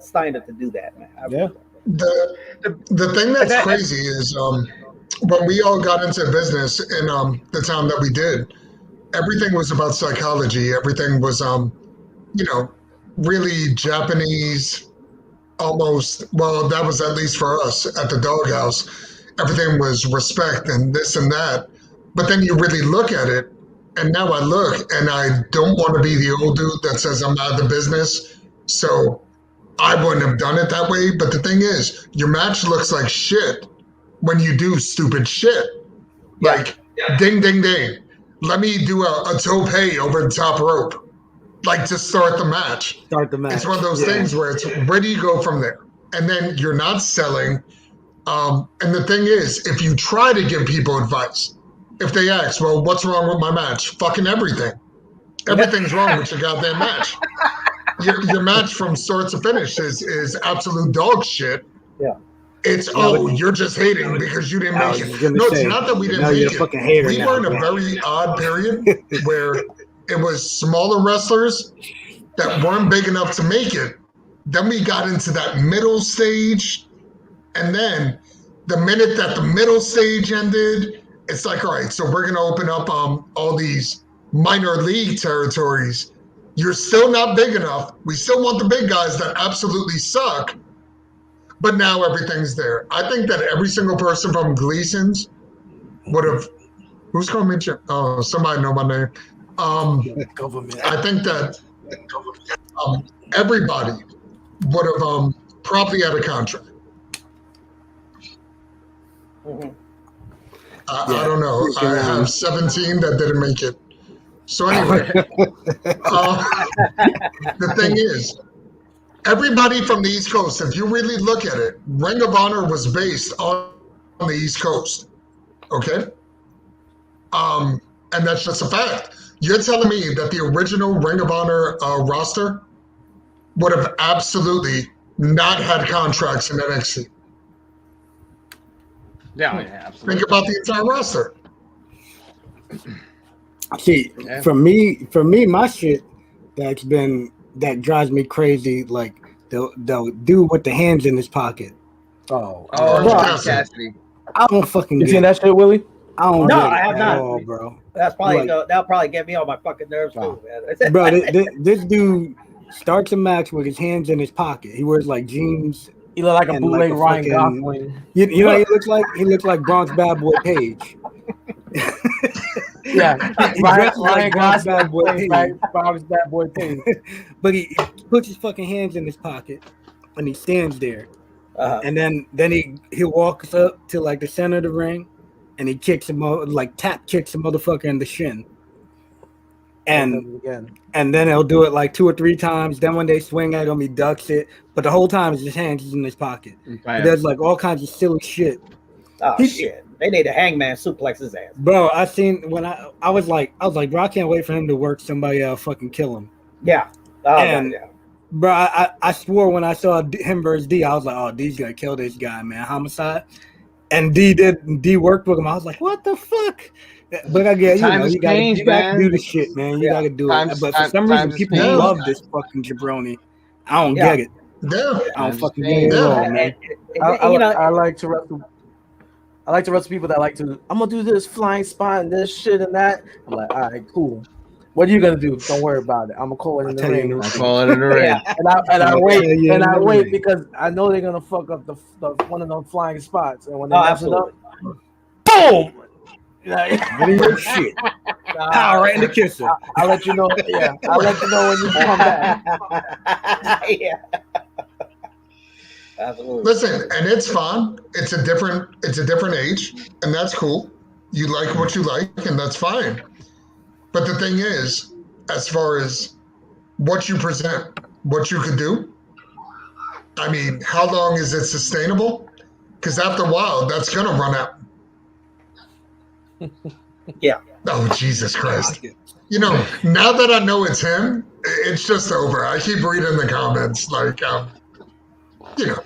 Steiner to do that, man. Yeah. The thing that's crazy is when we all got into business in the time that we did, everything was about psychology. Everything was really Japanese, almost. Well, that was at least for us at the doghouse. Everything was respect and this and that. But then you really look at it, and now I look, and I don't want to be the old dude that says I'm out of the business. So I wouldn't have done it that way. But the thing is, your match looks like shit when you do stupid shit. Like, ding, ding, ding. Let me do a tope over the top rope. Like, to start the match. It's one of those things where it's, where do you go from there? And then you're not selling. And the thing is, if you try to give people advice, if they ask, well, what's wrong with my match? Fucking everything. Everything's wrong with your goddamn match. Your match from start to finish is absolute dog shit. Yeah. It's, you're just hating because you didn't make it. No, it's not that we didn't make it. We were in a very odd period where it was smaller wrestlers that weren't big enough to make it. Then we got into that middle stage. And then the minute that the middle stage ended, it's like, all right, so we're going to open up all these minor league territories. You're still not big enough. We still want the big guys that absolutely suck. But now everything's there. I think that every single person from Gleason's would have. Who's calling me? Oh, somebody know my name. I think that everybody would have probably had a contract. Mm-hmm. I don't know. I have 17 that didn't make it. So anyway, the thing is, everybody from the East Coast, if you really look at it, Ring of Honor was based on the East Coast. Okay? And that's just a fact. You're telling me that the original Ring of Honor roster would have absolutely not had contracts in NXT. Yeah, absolutely. Think about the entire roster. See, for me, my shit that drives me crazy, like they'll do with the hands in his pocket. Oh, Cassidy. I don't fucking. You seen that shit, Willie? I don't. No, get I have it not. at all, bro. That's probably that'll probably get me on my fucking nerves too, man. Bro, this dude starts a match with his hands in his pocket. He wears like jeans. He look like a bootleg like Ryan Gosling. You know what he looks like? He looks like Bronx Bad Boy Page. Yeah, Ryan Bronx Bad Boy Gosling, Page. Bronx Bad Boy Page. But he puts his fucking hands in his pocket and he stands there. And then he walks up to like the center of the ring and he kicks him kicks a motherfucker in the shin. And then he'll do it like 2 or 3 times. Then when they swing at him, he ducks it. But the whole time his hands is in his pocket. Right. He does like all kinds of silly shit. Oh shit! They need a hangman suplex his ass. Bro, I seen when I was like, bro, I can't wait for him to work somebody else, fucking kill him. Yeah. Bro, I swore when I saw him versus D, I was like, oh, D's gonna kill this guy, man. Homicide. And D worked with him. I was like, what the fuck? But I guess you gotta do the shit, man. You gotta do it. But for some reason, people love this fucking jabroni. I don't get it. Yeah. I don't fucking get it at all, man. I like to wrestle. I like to wrestle people that like to. I'm gonna do this flying spot and this shit and that. I'm like, all right, cool. What are you gonna do? Don't worry about it. I'm gonna call it in the ring. I'll call it in the ring. And I wait because I know they're gonna fuck up the one of them flying spots. And when they mess it up, boom. What are your shit? Power right in the kisser. I'll let you know. Yeah, I'll let you know when you come back. Yeah. Absolutely. Listen, and it's fun. It's a different age, and that's cool. You like what you like, and that's fine. But the thing is, as far as what you present, what you could do, I mean, how long is it sustainable? Because after a while, that's gonna run out. Yeah. Oh, Jesus Christ. You know, now that I know it's him, it's just over. I keep reading the comments, like, you know.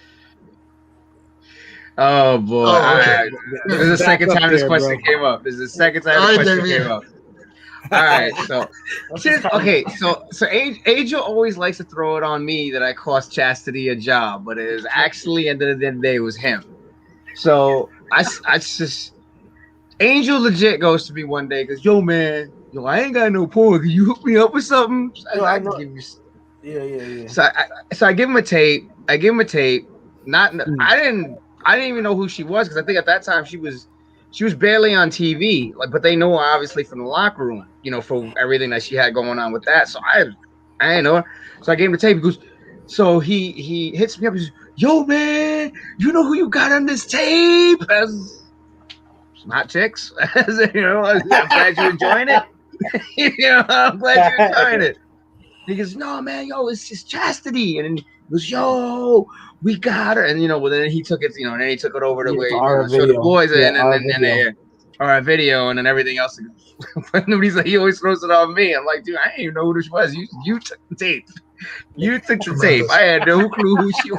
Oh boy! Oh, okay. This is the second time this question came up. This is the second time the question came up. All right, so Angel always likes to throw it on me that I cost Chastity a job, but it is actually at the end of the day it was him. So I just Angel legit goes to me one day because yo man, I ain't got no porn. Can you hook me up with something? I can give you. Yeah. So I give him a tape. I didn't even know who she was because I think at that time she was barely on TV. Like, but they know her obviously from the locker room, for everything that she had going on with that. So I didn't know her. So I gave him the tape. He goes, so he hits me up. He says, yo man, you know who you got on this tape? Some hot chicks. I'm glad you're enjoying it. I'm glad you're enjoying it. He goes, no, man, it's just Chastity. And then he goes, yo, we got her. And, then he took it, and then he took it over to where show the boys our video and then everything else. But nobody's like, he always throws it on me. I'm like, dude, I didn't even know who this was. You took the tape. You took the tape. I had no clue who she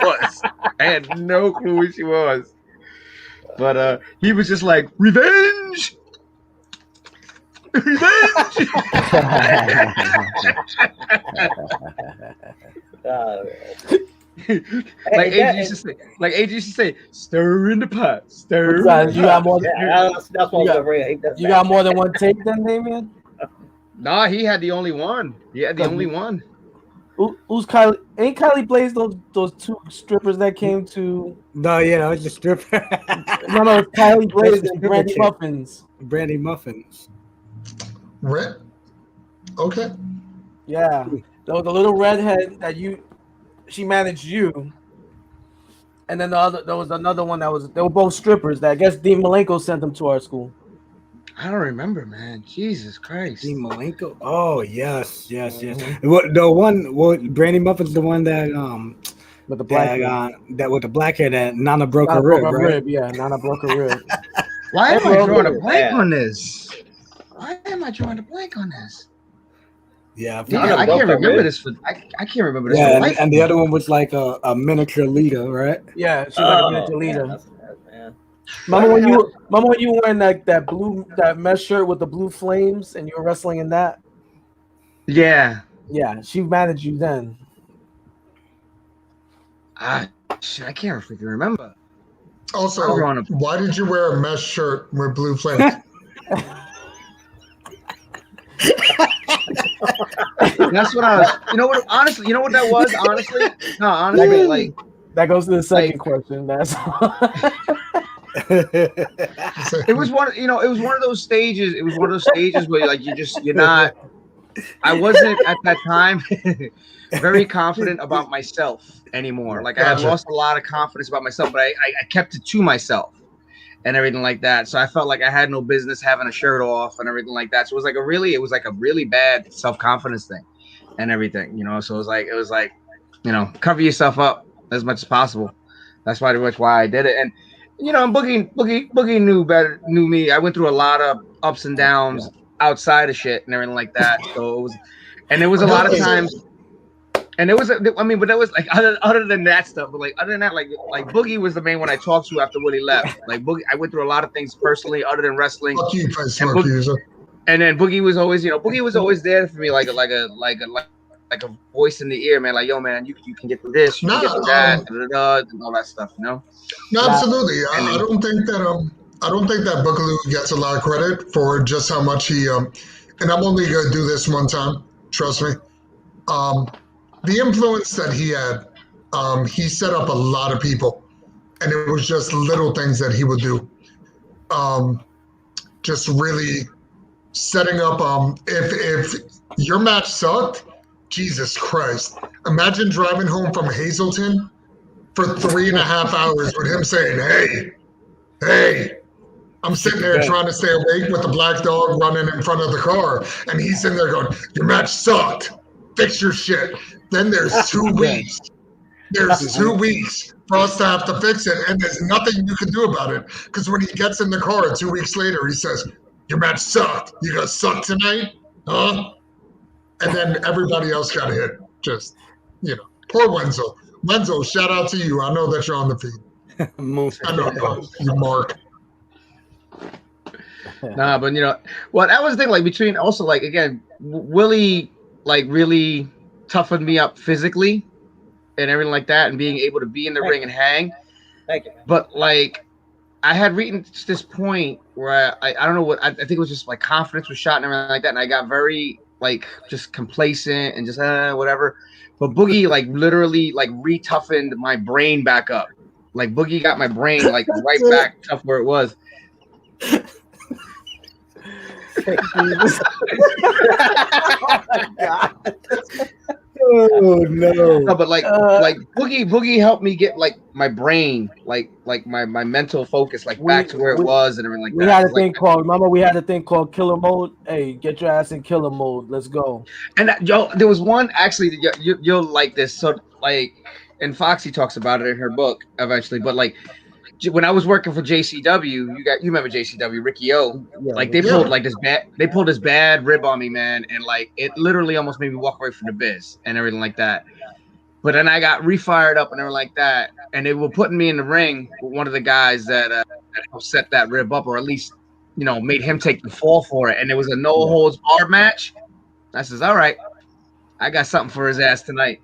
was. But he was just like, revenge. Like AJ used to say, stir in the pot. Stir. You got more than you got more than one tape, then, Damien? Nah, he had the only one. He had the only one. Who's Kylie? Ain't Kylie Blaze those two strippers that came to? No, yeah, it was a stripper. No, it's Kylie Blaze and Brandy Muffins. Brandy Muffins. Red? Okay. Yeah, the little redhead that she managed you, and then there was another one they were both strippers that I guess Dean Malenko sent them to our school. I don't remember, man. Jesus Christ. Dean Malenko. Oh yes. Brandy Muffin's the one that with the black that with the black hair that Nana broke her rib, right? Yeah, Nana broke her rib. Why am I drawing a blank on this? Yeah, I can't remember this. I can't remember this. Yeah, and the other one was like a miniature leader, right? Yeah, she's like a miniature leader. Remember when you were wearing that mesh shirt with the blue flames and you were wrestling in that? Yeah. Yeah, she managed you then. I can't freaking remember. Also, why did you wear a mesh shirt with blue flames? That's what I was. You know what? Honestly, you know what that was. Honestly, that goes to the second question. That's. It was one. It was one of those stages. It was one of those stages where you're not. I wasn't at that time very confident about myself anymore. Like I had lost a lot of confidence about myself, but I kept it to myself and everything like that. So I felt like I had no business having a shirt off and everything like that. So it was like a really bad self-confidence thing and everything, So it was like, cover yourself up as much as possible. That's pretty much why I did it. And Boogie knew me. I went through a lot of ups and downs outside of shit and everything like that. So there was a lot of times. And but that was like other than that stuff. But other than that, like Boogie was the main one I talked to after Willie left. Like Boogie, I went through a lot of things personally other than wrestling. Fuck you, and then Boogie was always, Boogie was always there for me, like a voice in the ear, man. Like, yo, man, you can get through this, you can get through that, and all that stuff, No, absolutely. I don't think that Boogaloo gets a lot of credit for just how much he. And I'm only gonna do this one time. Trust me. The influence that he had, he set up a lot of people, and it was just little things that he would do. Just really setting up. If your match sucked, Jesus Christ! Imagine driving home from Hazleton for 3.5 hours with him saying, "Hey." I'm sitting there trying to stay awake with the black dog running in front of the car, and he's sitting there going, "Your match sucked. Fix your shit." Then there's 2 weeks. There's 2 weeks for us to have to fix it, and there's nothing you can do about it. Because when he gets in the car 2 weeks later, he says, Your match sucked. You gonna suck tonight? Huh? And then everybody else got hit. Just, poor Wenzel. Wenzel, shout out to you. I know that you're on the feed. I know you, Mark. Nah, but well, that was the thing. Like between also like again, Willie like really toughened me up physically and everything like that, and being able to be in the ring and hang. Thank you. But like, I had reached this point where I don't know what I think it was just like confidence was shot and everything like that, and I got very like just complacent and just whatever. But Boogie like literally like re-toughened my brain back up. Like Boogie got my brain like right back tough where it was. Oh no! No, but like Boogie helped me get like my brain, like my mental focus, like back to where it was and everything like that. We had a thing called. Remember, we had a thing called killer mode. Hey, get your ass in killer mode. Let's go. And there was one actually. You'll like this. So like, and Foxy talks about it in her book eventually. But like, when I was working for JCW, you remember JCW, Ricky O. Yeah, like they pulled like this bad rib on me, man, and like it literally almost made me walk away from the biz and everything like that. But then I got refired up and everything like that, and they were putting me in the ring with one of the guys that set that rib up, or at least made him take the fall for it. And it was a no holds barred match. I says, all right, I got something for his ass tonight.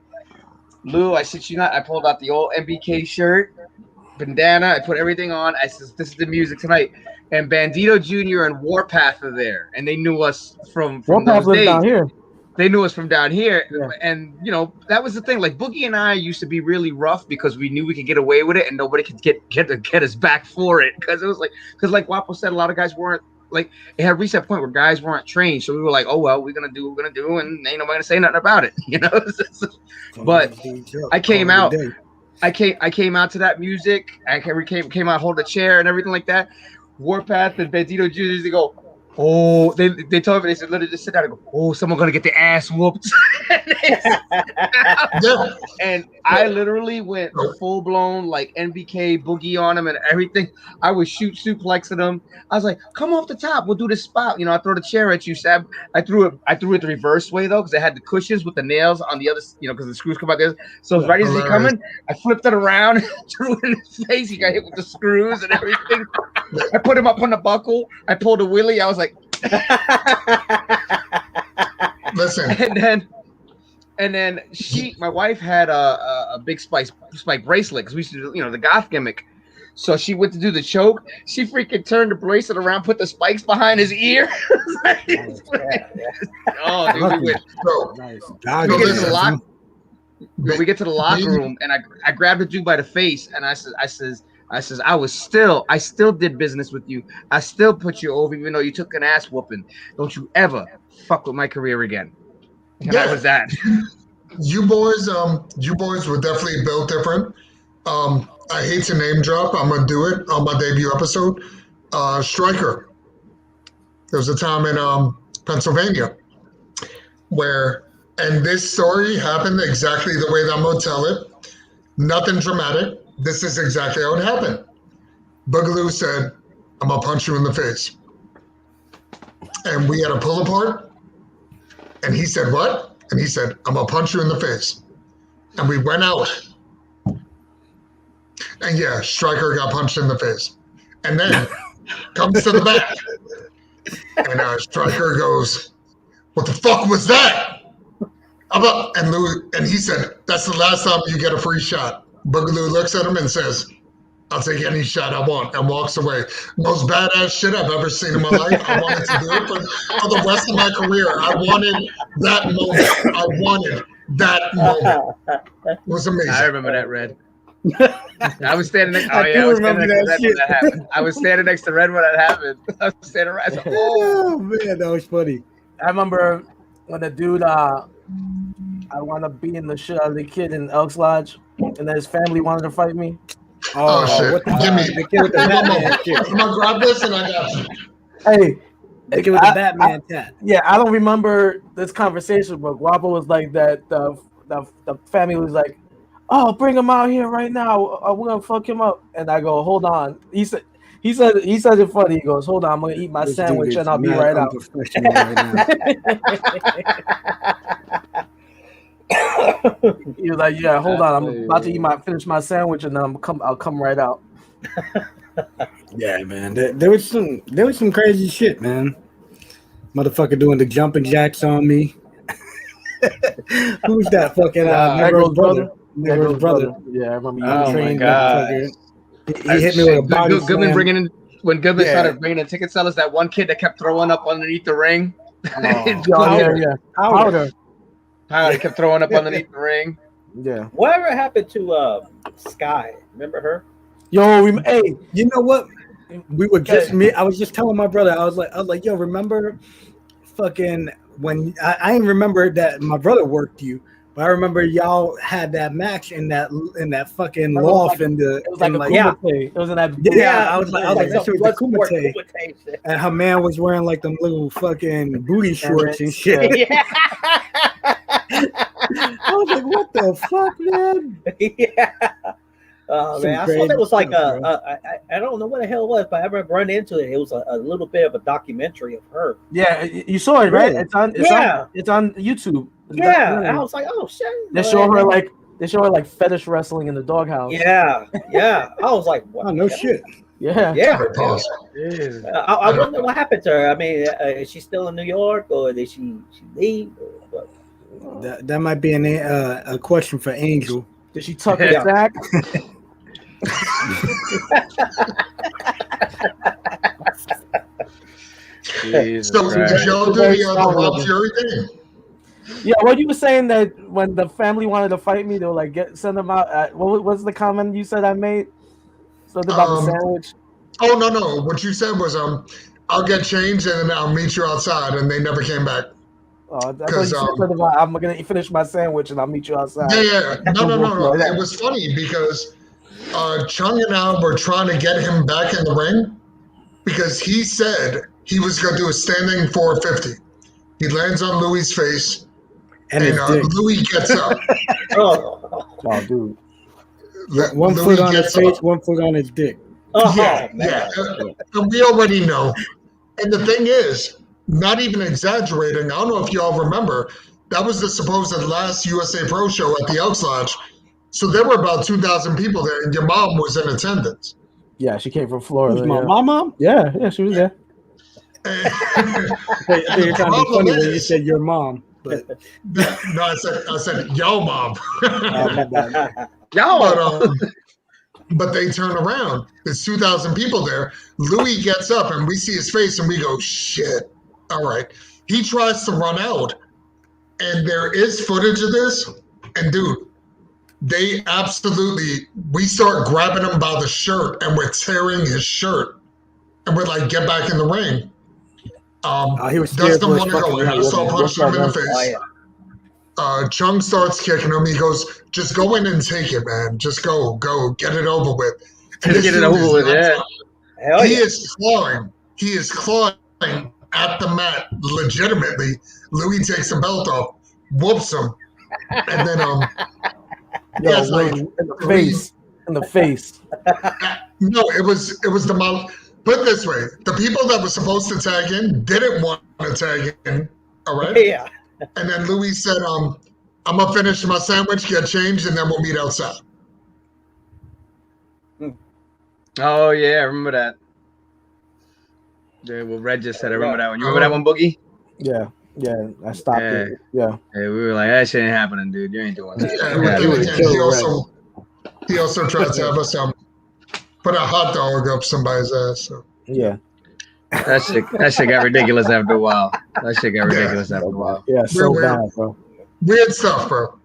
Lou, I shit you not, I pulled out the old MBK shirt, bandana, I put everything on. I says, this is the music tonight. And Bandito Jr. and Warpath are there, and they knew us from Warpath those days. down here. They knew us from down here, Yeah. and that was the thing. Like Boogie and I used to be really rough because we knew we could get away with it, and nobody could get us back for it. Because it was like Wapo said, a lot of guys weren't like. It had reached that point where guys weren't trained, so we were like, oh well, we're gonna do what we're gonna do, and ain't nobody gonna say nothing about it, But I came out. I came out to that music. I came out, hold a chair and everything like that. Warpath and Bandito Jr. They go, oh, they told me, they said, literally just sit down and go, oh, someone gonna get their ass whooped. And I literally went full blown like NBK Boogie on him and everything. I was suplexing him. I was like, come off the top, we'll do this spot. I throw the chair at you, Sab. I threw it the reverse way though, because I had the cushions with the nails on the other, because the screws come out there. So right as he coming, I flipped it around, threw it in his face. He got hit with the screws and everything. I put him up on the buckle. I pulled a wheelie. I was like, listen. And then my wife had a big spike bracelet because we used to do, the goth gimmick. So she went to do the choke. She freaking turned the bracelet around, put the spikes behind his ear. Oh, dude, we went. We get to the locker room, and I grabbed the dude by the face, and I says, I still did business with you. I still put you over, even though you took an ass whooping. Don't you ever fuck with my career again. And that was that. You boys were definitely built different. I hate to name drop. I'm gonna do it on my debut episode. Stryker. There was a time in Pennsylvania where, and this story happened exactly the way that I'm gonna tell it. Nothing dramatic. This is exactly how it happened. Boogaloo said, I'm gonna punch you in the face. And we had a pull apart. And he said, what? And he said, I'm gonna punch you in the face. And we went out. And yeah, Stryker got punched in the face. And then comes to the back. And Stryker goes, what the fuck was that? And he said, that's the last time you get a free shot. Boogaloo looks at him and says, I'll take any shot I want, and walks away. Most badass shit I've ever seen in my life. I wanted to do it for the rest of my career. I wanted that moment. It was amazing. I remember that, Red. I was standing next. Oh yeah, I was standing next to Red when that happened. I was standing next to Red when that happened. I was standing right. Oh man, that was funny. I remember when the dude, I wound up beating the shit out of the kid in Elks Lodge, and then his family wanted to fight me. Oh shit! What the Give me the kid with the Batman shit. I'm gonna grab this and I got you. Hey, The kid with the Batman tat. yeah, I don't remember this conversation, but Guapo was like that. The family was like, "Oh, bring him out here right now. We're gonna fuck him up." And I go, "Hold on." He He said it funny. He goes, "Hold on, I'm gonna eat my This sandwich dude is and I'll be mad right out." unprofessional right now. He was like, "Yeah, hold on, I'm about to finish my sandwich and then I'll come right out." Yeah, man. There was some crazy shit, man. Motherfucker doing the jumping jacks on me. Who's that fucking Negro's brother? Negro's brother. Yeah, I remember. Oh my Untrained god. motherfucker. He hit me with a body Goodman slam. when Goodman started bringing in ticket sellers, that one kid that kept throwing up underneath the ring. Yeah. Powder. He kept throwing up underneath the ring. Yeah. Whatever happened to Sky? Remember her? Yo, hey, you know what? We were just I was just telling my brother. I was like, yo, remember, fucking when I didn't remember that my brother worked you, but I remember y'all had that match in that fucking loft in the. It was like a Kumite. It was in that. Yeah, I was like, that shit was the Kumite. And her man was wearing like them little fucking booty shorts and shit. Yeah. I was like, what the fuck, man? Yeah. Man, I thought it was like I don't know what the hell it was, but I remember running into it. It was a little bit of a documentary of her. Yeah, you saw it, right? Really? It's on YouTube. Yeah, and I was like, oh shit. They show her like fetish wrestling in the doghouse. Yeah. I was like, what? Oh, no shit. Yeah. I wonder what happened to her. I mean, is she still in New York, or did she leave? Or what? That might be a question for Angel. Did she tuck her back? So did y'all do the Rob Fury thing? Yeah, what you were saying that when the family wanted to fight me, they were like, send them out. What was the comment you said I made? Something about the sandwich. Oh no! What you said was I'll get changed and then I'll meet you outside, and they never came back. Oh, I thought you said something about I'm gonna finish my sandwich and I'll meet you outside. Yeah. No. It was funny because Chung and I were trying to get him back in the ring because he said he was gonna do a standing 450. He lands on Louis' face, and Louis gets up. Oh, dude. One foot on his face, one foot on his dick. Yeah. And we already know. And the thing is, not even exaggerating, I don't know if y'all remember, that was the supposed last USA Pro show at the Elks Lodge. So there were about 2,000 people there, and your mom was in attendance. Yeah, she came from Florida. My mom? Yeah, she was there. You're trying to be funny when you said your mom. But no, I said yo mom. But they turn around. There's 2,000 people there. Louis gets up and we see his face and we go, shit. All right. He tries to run out. And there is footage of this. And dude, we start grabbing him by the shirt and we're tearing his shirt. And we're like, get back in the ring. He was scared doesn't want to go in. I saw punching him in the face. Chung starts kicking him. He goes, just go in and take it, man. Just go, get it over with. And get it over with, He is clawing at the mat legitimately. Louis takes the belt off, whoops him, and then in the face. No, it was the mouth. Put it this way, the people that were supposed to tag in didn't want to tag in, all right? Yeah. And then Louis said, I'm going to finish my sandwich, get changed, and then we'll meet outside. Oh, yeah, I remember that. Yeah, well, Red just said, I remember that one. You remember that one, Boogie? Yeah, I stopped it. Yeah. Hey, we were like, that shit ain't happening, dude. You ain't doing that. He also tried to have us put a hot dog up somebody's ass. So. Yeah. That shit got ridiculous after a while. Yeah, so bad, bro. Weird stuff, bro.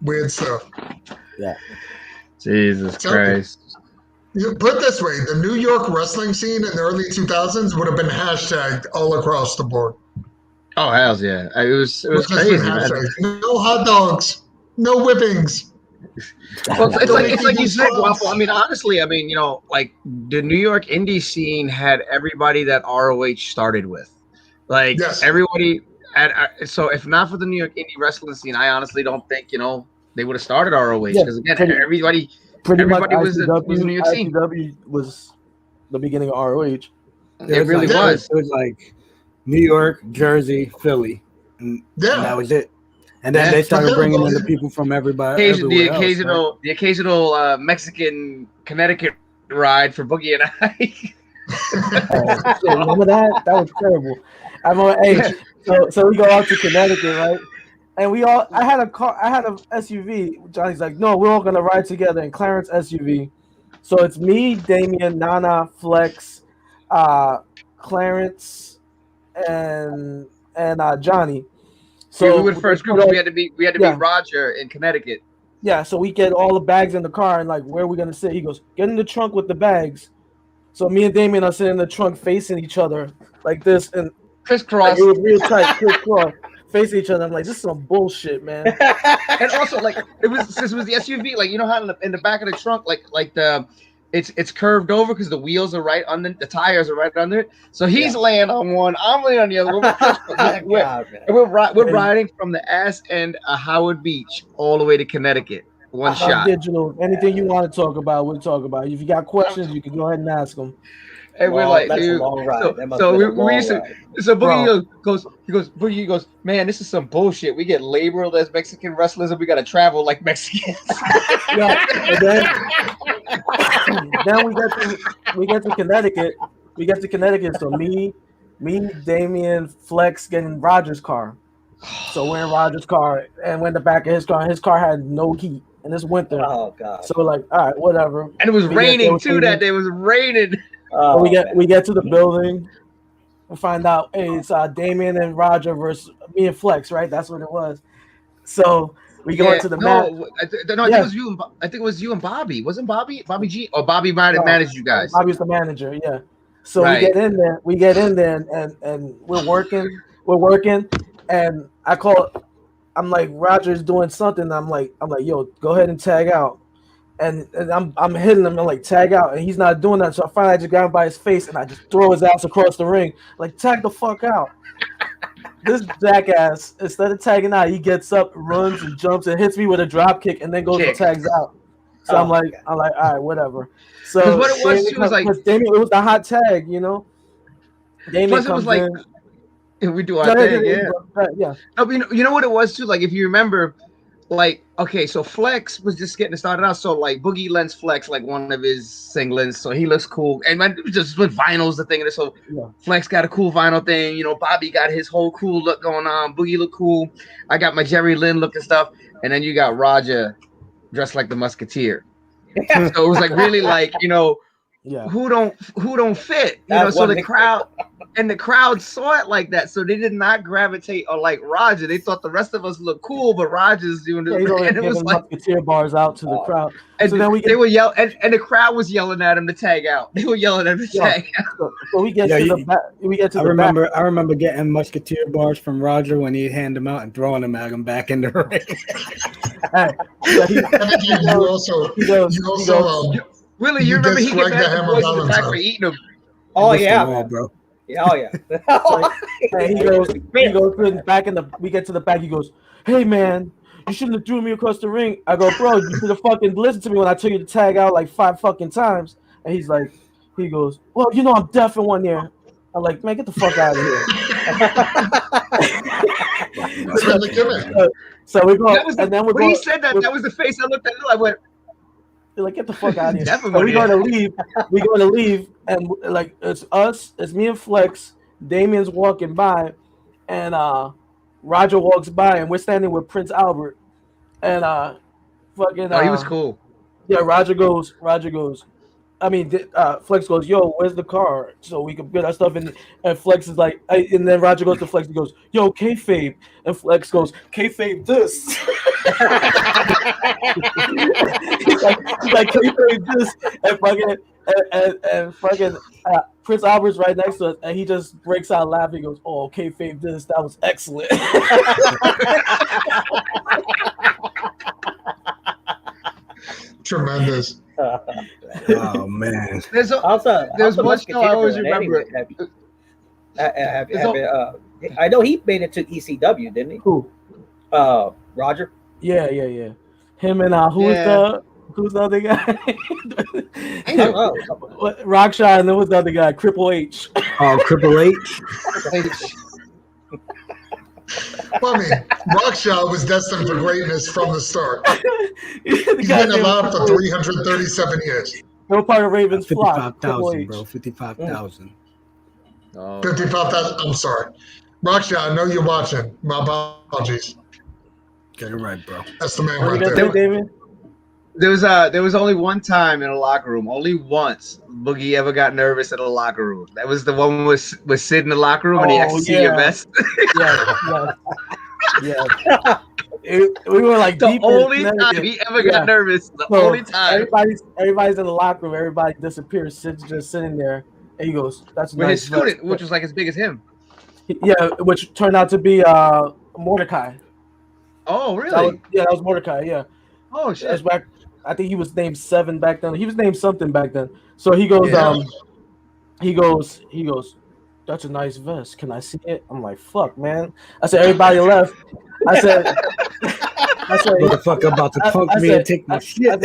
Weird stuff. Yeah. Jesus Christ. You put it this way, the New York wrestling scene in the early 2000s would have been hashtagged all across the board. Oh, hells yeah. It was crazy, man. No hot dogs. No whippings. Well, it's like you said, Waffle. I mean, honestly, like the New York indie scene had everybody that ROH started with. Like everybody so if not for the New York indie wrestling scene, I honestly don't think, they would have started ROH because again, everybody was the New York scene. ICW was the beginning of ROH. It really like, was. It was like New York, Jersey, Philly, and that was it. And then they started bringing in the people from everywhere else, the occasional Mexican Connecticut ride for Boogie and I. Remember that? That was terrible. I'm on age. So we go out to Connecticut, right? And I had a SUV. Johnny's like, no, we're all gonna ride together in Clarence SUV. So it's me, Damien, Nana, Flex, Clarence, and Johnny. So we were the first group. We had to meet Roger in Connecticut. Yeah, so we get all the bags in the car and like, where are we gonna sit? He goes, get in the trunk with the bags. So me and Damien are sitting in the trunk facing each other like this and crisscross. Like, it was real tight, crisscross, facing each other. I'm like, this is some bullshit, man. And also, like, it was the SUV. Like, you know how in the back of the trunk, like the it's curved over because the wheels are right under, the tires are right under it. So he's laying on one, I'm laying on the other. We're riding from the ass end of Howard Beach all the way to Connecticut. One shot. Digital. Anything you want to talk about, we'll talk about. If you got questions, you can go ahead and ask them. And we're like, that's dude. A long ride. Boogie goes, man, this is some bullshit. We get labeled as Mexican wrestlers and we got to travel like Mexicans. Yeah, and then we get to Connecticut. We get to Connecticut. So me, Damien, Flex getting Roger's car. So we're in Roger's car and we're in the back of his car. His car had no heat. And it's winter. Oh god. So we're like, all right, whatever. And it was raining too that day. It was raining. So we get to the building. We find out, hey, it's Damien and Roger versus me and Flex, right? That's what it was. So we go into the match. I think it was you. I think it was you and Bobby. Wasn't Bobby G? Or Bobby might have managed you guys. Bobby's the manager, yeah. So we get in there. And we're working, and I'm like, Roger's doing something. I'm like, yo, go ahead and tag out. And I'm hitting him and like tag out, and he's not doing that. So I finally just grab him by his face and I just throw his ass across the ring, like tag the fuck out. This jackass, instead of tagging out, he gets up, runs and jumps and hits me with a drop kick, and then goes and tags out. So I'm like, all right, whatever. So what it was, she was like, Damien, it was the hot tag, you know. Damien comes like, in. We do our thing, yeah. You know what it was too. Like if you remember. Like, okay, so Flex was just getting started out. So, like, Boogie lends Flex, like, one of his singlets. So he looks cool. And man, just with vinyls, the thing. And so Flex got a cool vinyl thing. You know, Bobby got his whole cool look going on. Boogie look cool. I got my Jerry Lynn look and stuff. And then you got Roger dressed like the Musketeer. So it was like really like, you know, who don't fit? You know, so the crowd saw it like that, so they did not gravitate or like Roger. They thought the rest of us looked cool, but Roger's doing this. And it was like Musketeer bars out to the crowd. And so then they were yelling, and the crowd was yelling at him to tag out. They were yelling at him to tag out. So we get to the back. We get to the back. I remember getting Musketeer bars from Roger when he'd hand them out and throwing them at him back in the ring. You also. Willie, you remember he gave the boys in the back for eating them. Oh yeah, bro. Yeah, oh yeah. He goes back in the. We get to the back. He goes, "Hey man, you shouldn't have threw me across the ring." I go, "Bro, you should have fucking listened to me when I told you to tag out like 5 fucking times." And he goes, "Well, you know I'm deaf in one ear." I'm like, "Man, get the fuck out of here." So we go, and then when he said that was the face I looked at. I went. You're like, get the fuck out of here. So we're going to leave. We're going to leave, and like it's us. It's me and Flex. Damien's walking by, and Roger walks by, and we're standing with Prince Albert, and fucking. He was cool. Yeah, Roger goes. Flex goes, "Yo, where's the car so we can get our stuff in?" And Flex is like, and then Roger goes to Flex. He goes, "Yo, kayfabe," and Flex goes, "Kayfabe this." he's like kayfabe this, and fucking Prince Albert's right next to us, and he just breaks out laughing. He goes, "Oh, kayfabe this. That was excellent." Tremendous. Oh man. There's one show I always remember. I know he made it to ECW, didn't he? Who? Roger. Yeah. Him and who was Who's the other guy? Oh, Rockshot, and then what's the other guy? Triple H. Oh, Triple H. Well, I mean, Rockshot was destined for greatness from the start. He's been alive for 337 years. No part of Ravens flock. 55,000, bro. 55,000. Oh, 55,000. I'm sorry. Rockshot, I know you're watching. My apologies. Get it right, bro. That's the man What right you gonna there. say, David? There was only one time in a locker room, only once Boogie ever got nervous in a locker room. That was the one was Sid in the locker room and he had to see your vest. Yeah. We were like The deep in only Connecticut. time he ever got nervous. The So, only time. Everybody's in the locker room. Everybody disappears. Sid's just sitting there, and he goes, "That's a With nice his student, vest." which was like as big as him. Yeah, which turned out to be Mordecai. Oh, really? That was Mordecai. Yeah. Oh, That's shit. back. I think he was named 7 back then. He was named something back then. So he goes, Yeah. he goes, "That's a nice vest. Can I see it?" I'm like, "Fuck, man." I said, "Everybody left." I said, Motherfucker about to punk me and take my shit.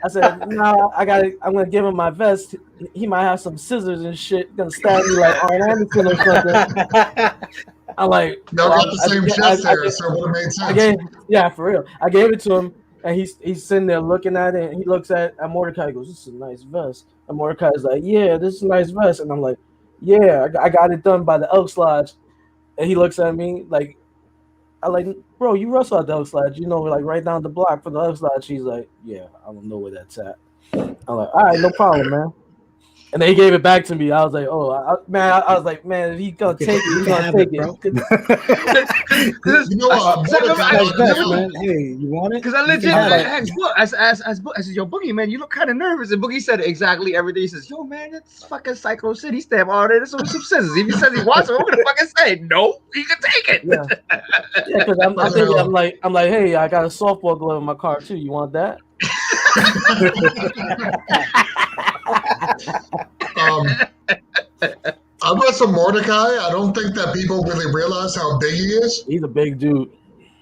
I said, "No, I got it. I'm gonna give him my vest. He might have some scissors and shit. Gonna stab me like Arn Anderson or something." I'm like, Y'all got the same chest I there, so it would have made sense. yeah, for real. I gave it to him, and he's sitting there looking at it, and he looks at Mordecai. He goes, "This is a nice vest." And Mordecai's like, "Yeah, this is a nice vest." And I'm like, "Yeah, I got it done by the Elks Lodge." And he looks at me like, I like, "Bro, you wrestle at the Elks Lodge, like right down the block from the Elks Lodge." He's like, "Yeah, I don't know where that's at." I'm like, "All right, no problem, man." And then he gave it back to me. I was like, "Oh, I was like, man, if he gonna take it, he's gonna take it." You know, Mordecai, Man, hey, you want it? Because I legit asked I said, "Yo, Boogie, man, you look kind of nervous." And Boogie said exactly everything. He says, "Yo, man, it's fucking Psycho City stamp all there. There's some scissors. If he says he wants it, I'm gonna fucking say no. He can take it." Yeah, because I'm like, "Hey, I got a softball glove in my car too. You want that?" I wrestle Mordecai. I don't think that people really realize how big he is. He's a big dude.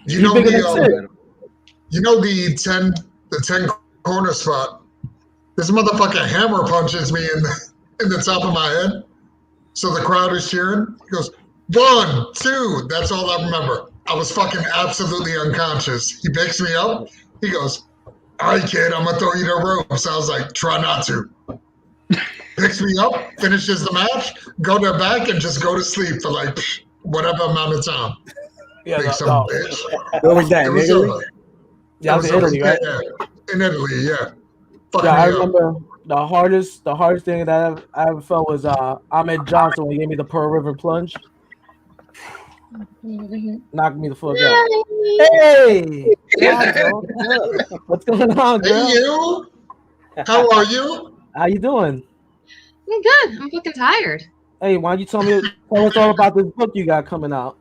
You know bigger than Sid. the 10 corner spot. This motherfucker hammer punches me in the top of my head. So the crowd is cheering. He goes, 1, 2. That's all I remember. I was fucking absolutely unconscious. He picks me up. He goes, "All right, kid, I'm gonna throw you the ropes." I was like, "Try not to." Picks me up, finishes the match, go to the back, and just go to sleep for like whatever amount of time. Yeah, Big son of a bitch. Where was that? It was Italy? over. Yeah, I was in Italy, right? Yeah, in Italy, yeah. Fucking Yeah, I me up. remember the hardest thing that I ever felt was Ahmed Johnson when he gave me the Pearl River plunge. Knocked me the fuck out. Hey, what's going on, girl? Hey, you. How are you? How you doing? I'm good. I'm fucking tired. Hey, why don't you tell us all about this book you got coming out?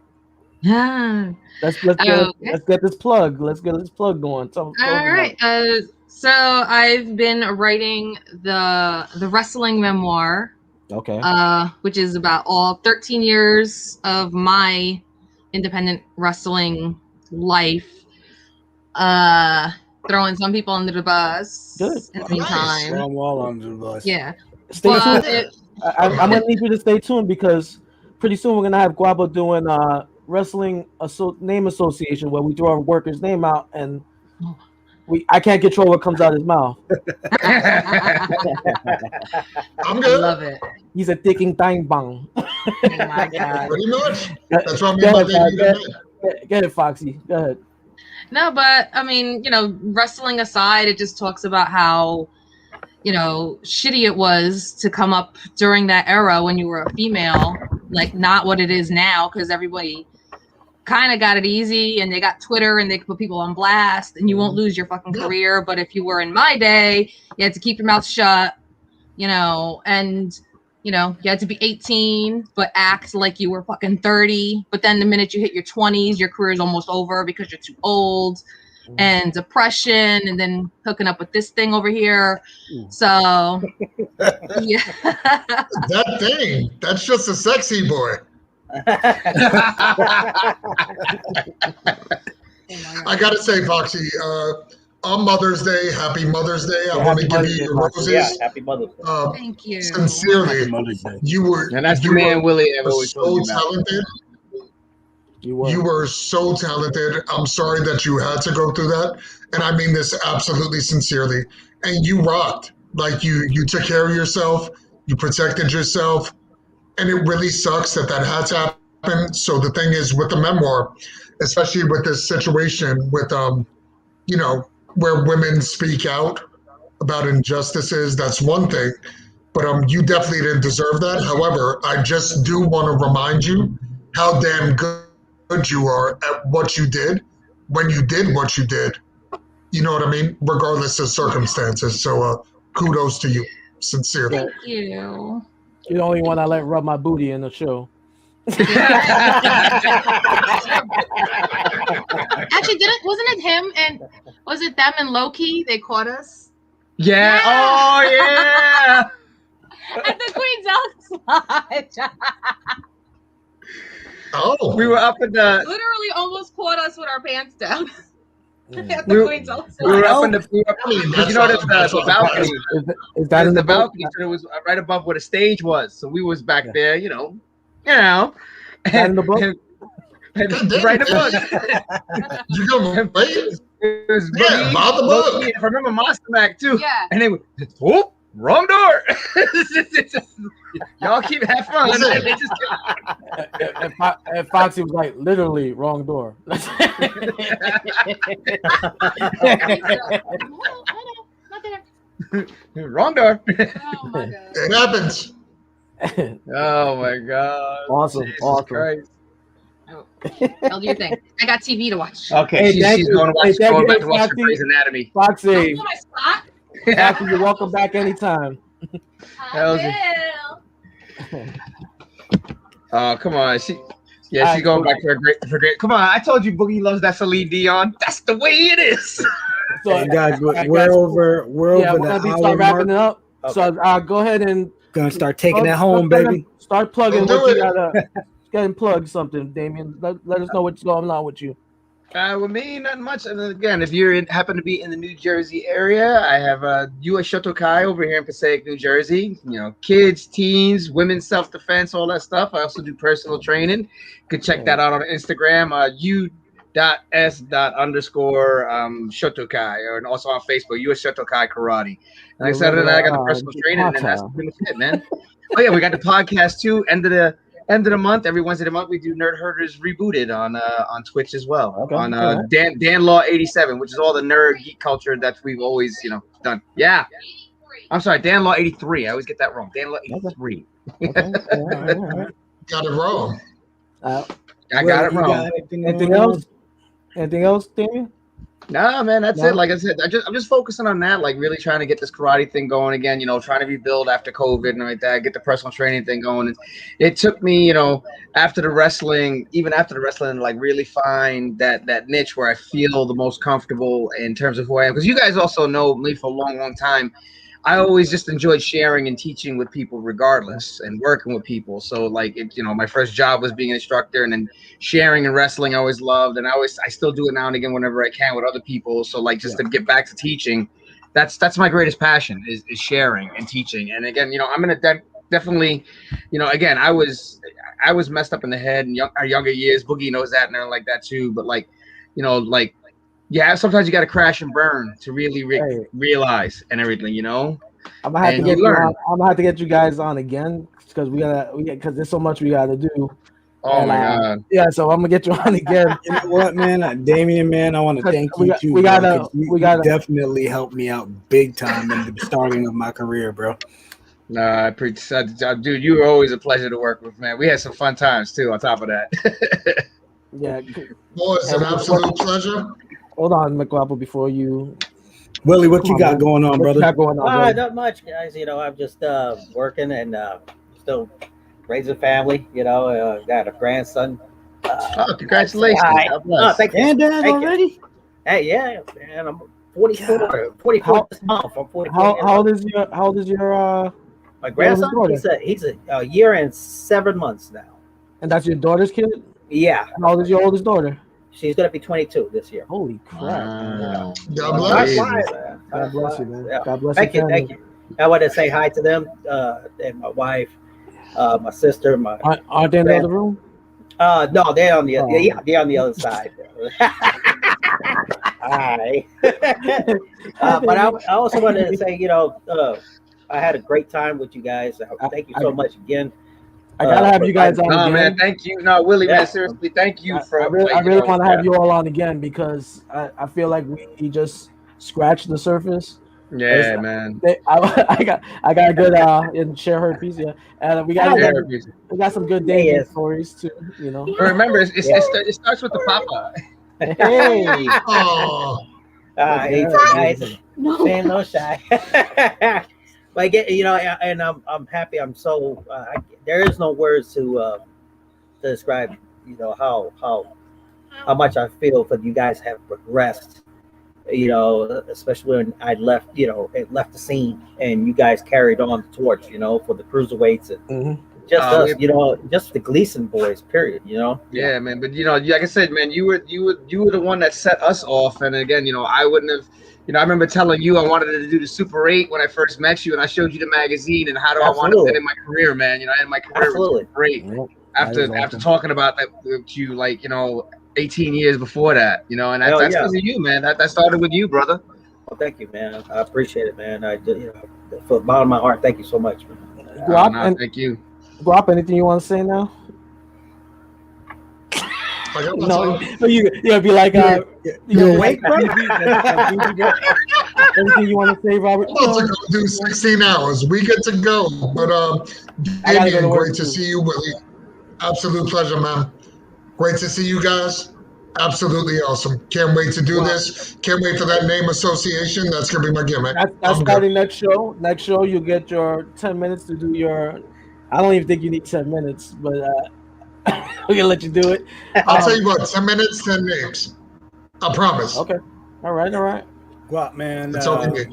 Let's get this plug. Let's get this plug going. All right. So I've been writing the wrestling memoir. Okay. Which is about all 13 years of my independent wrestling life. Throwing some people under the bus. Good. In the meantime. Throw them all under the bus. Yeah. Stay tuned. I'm gonna need you to stay tuned because pretty soon we're gonna have Guabo doing wrestling name association where we throw our worker's name out and I can't control what comes out of his mouth. I'm good. I love it. He's a ticking time bomb. Oh my god. Pretty much. That's what I mean by that. Get it, Foxy. Go ahead. No, but I mean, wrestling aside, it just talks about how, shitty it was to come up during that era when you were a female, like not what it is now, because everybody kind of got it easy and they got Twitter and they could put people on blast and you won't lose your fucking career. But if you were in my day, you had to keep your mouth shut, and you had to be 18, but act like you were fucking 30. But then the minute you hit your 20s, your career is almost over because you're too old. And depression, and then hooking up with this thing over here. So, yeah. That thing, that's just a sexy boy. I gotta say, Foxy, on Mother's Day, happy Mother's Day. I want to give you your roses. Yeah, happy Mother's Day. Thank you. Sincerely, you were. And that's the you man were Willie I've always so told you about. talented. You were. You were so talented. I'm sorry that you had to go through that, and I mean this absolutely sincerely. And you rocked. Like you took care of yourself. You protected yourself, and it really sucks that had to happen. So the thing is, with the memoir, especially with this situation with you know, where women speak out about injustices, that's one thing. But you definitely didn't deserve that. However, I just do want to remind you how damn good you are at what you did when you did what you did. You know what I mean? Regardless of circumstances. So kudos to you, sincerely. Thank you. You're the only one I let rub my booty in the show. Actually, wasn't it him and was it them and Loki? They caught us. Yeah. Oh yeah. At the Queen's Lodge. Oh. We were up in the. Literally almost caught us with our pants down. At We the were- Queen's Lodge. We were up in the. I mean, Because you know there's the balcony. Is that There's in the the book? balcony, so it was right above where the stage was. So we was back there, you know. That in the book? And God damn, right man. above. You going wait? It was Yeah, me, about the book. Loki, if I remember Monster Mac too. Yeah. And they were, whoop, wrong door. Y'all keep having fun. Listen. And they just And Foxy was like, literally, wrong door. wrong door. Oh my god. It happens. Oh my god. Awesome, Jesus awesome. Christ. I'll do your thing. I got TV to watch. Okay, Hey, thank she's you. going to watch, Hey, thank going you, back to watch Foxy. Grey's Anatomy. Foxy, Oh, my spot. Foxy, you're welcome back anytime. How's it? I will. Oh, come on. She's Alright, going cool. back to her great. Come on, I told you Boogie loves that Celine Dion. That's the way it is. So, Hey guys, we're over yeah, the we're gonna hour start wrapping mark. it up. Okay. So go ahead and Gonna start taking start- it home, start baby. Start plugging Don't what do you it. gotta. Go ahead and plug something, Damien. Let us know what's going on with you. With me, not much. And again, if you happen to be in the New Jersey area, I have U.S. Shotokai over here in Passaic, New Jersey. You know, kids, teens, women's self-defense, all that stuff. I also do personal training. You can check that out on Instagram, u.s._Shotokai, and also on Facebook, U.S. Shotokai Karate. And like I said, other than that, I got the personal training, and that's pretty much it, man. Oh yeah, we got the podcast too. End of the month, every Wednesday of the month, we do Nerd Herders Rebooted on Twitch as well. Okay, On alright. Dan Law 87, which is all the nerd geek culture that we've always done. Yeah, I'm sorry, Dan Law 83. I always get that wrong. Dan Law 83. Okay. All right. Got it wrong. Uh, I got it You wrong. anything else? Anything else, Damien? Nah, man, that's No? it. Like I said, I'm just focusing on that, like really trying to get this karate thing going again, trying to rebuild after COVID and like that, get the personal training thing going. And it took me, after the wrestling, like really find that niche where I feel the most comfortable in terms of who I am. Because you guys also know me for a long, long time. I always just enjoyed sharing and teaching with people regardless and working with people. So like, my first job was being an instructor, and then sharing and wrestling I always loved. And I still do it now and again whenever I can with other people. So like, just to get back to teaching, that's my greatest passion is sharing and teaching. And again, I'm going to definitely, again, I was messed up in the head in our younger years. Boogie knows that and everything like that too. But like, yeah, sometimes you got to crash and burn to really realize and everything, I'm gonna have to get you on. I'm gonna have to get you guys on again because because there's so much we gotta do. Oh And, my God. Yeah, so I'm gonna get you on again. You know what, man? Damien, man, I want to thank you too. We bro, gotta- 'cause you definitely helped me out big time in the starting of my career, bro. Nah, dude, you were always a pleasure to work with, man. We had some fun times too. On top of that, Yeah. Well, it's an absolute pleasure. Hold on, McWapple, before you. Willie, what you Come on, got man. going on, What you brother? got going on, brother? Not much, guys. I'm just working and still raising family. Got a grandson. oh, congratulations! Hi. God bless. Oh, thank you. Granddad Thank you. already? Hey, yeah, man. I'm 44 this month. I'm 44. How old is your My grandson? daughter? He's a year and 7 months now. and that's your daughter's kid? Yeah, How old is your oldest daughter? She's gonna be 22 this year. Holy crap! Wow. God Time bless. flies, man. God Time bless you, flies. man. Yeah. God bless Thank you. you, thank you. I want to say hi to them and my wife, my sister, my. Aren't they in the other room? No, they're on the Oh. yeah, they're on the other side. Hi. But I also wanted to say, I had a great time with you guys. Thank you so much again. I gotta have you guys on No, again. man, thank you. No, Willie, Yeah. man, seriously, thank you for. I really want to have you all on again because I feel like we just scratched the surface. Yeah, man. I got a good and share her piece, yeah. And we got some good dating stories too, But remember, it starts with the papa. Hey, Oh, It's No. saying no shy. But again, and I'm happy. I'm so there is no words to describe, how much I feel for you guys have progressed. Especially when I left, it left the scene, and you guys carried on the torch, for the cruiserweights and just us, just the Gleason boys. Period. Yeah, man. But like I said, man, you were the one that set us off. And again, I wouldn't have. I remember telling you I wanted to do the Super 8 when I first met you, and I showed you the magazine and how do I want to end my career, man. And my career was great. After talking about that with you, 18 years before that, and that's because of you, man. That started with you, brother. Well, thank you, man. I appreciate it, man. I from the bottom of my heart, thank you so much, man. Thank you. Guap, anything you want to say now? No, you be like, you awake, bro? Anything you want to say, Robert? I'm about to go do 16 hours. We get to go. But Damien, great to see you, Willie. Absolute pleasure, man. Great to see you guys. Absolutely awesome. Can't wait to do this. Can't wait for that name association. That's going to be my gimmick. That's starting next show. Next show, you get your 10 minutes to do your. I don't even think you need 10 minutes, but we're going to let you do it. I'll tell you what, 10 minutes, 10 names. I promise. Okay. All right. Guap, man.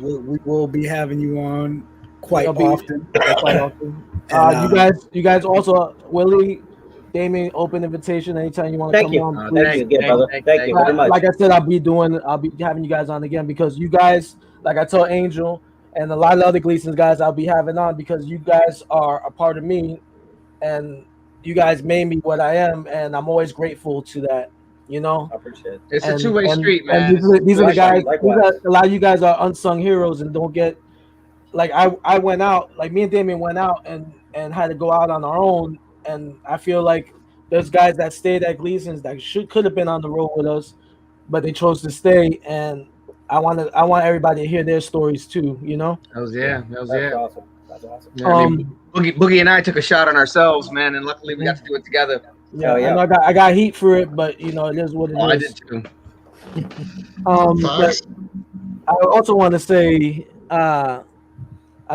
We will be having you on quite often. You guys also, Willie, Damien, open invitation anytime you want to come on. Thank you, brother. Thank you very much. Like I said, I'll be having you guys on again because you guys, like I told Angel and a lot of other Gleasons guys, I'll be having on because you guys are a part of me, and you guys made me what I am, and I'm always grateful to that. I appreciate it. It's a two-way street, man. And these are the guys. A lot of you guys are unsung heroes and don't get. Like I went out, like me and Damien went out and had to go out on our own. And I feel like there's guys that stayed at Gleason's that could have been on the road with us, but they chose to stay. And I want everybody to hear their stories too. That was awesome. That's awesome. Yeah, Boogie and I took a shot on ourselves, man, and luckily we got to do it together. Yeah, I know I got heat for it, but it is what it is. I did too. But I also want to say, I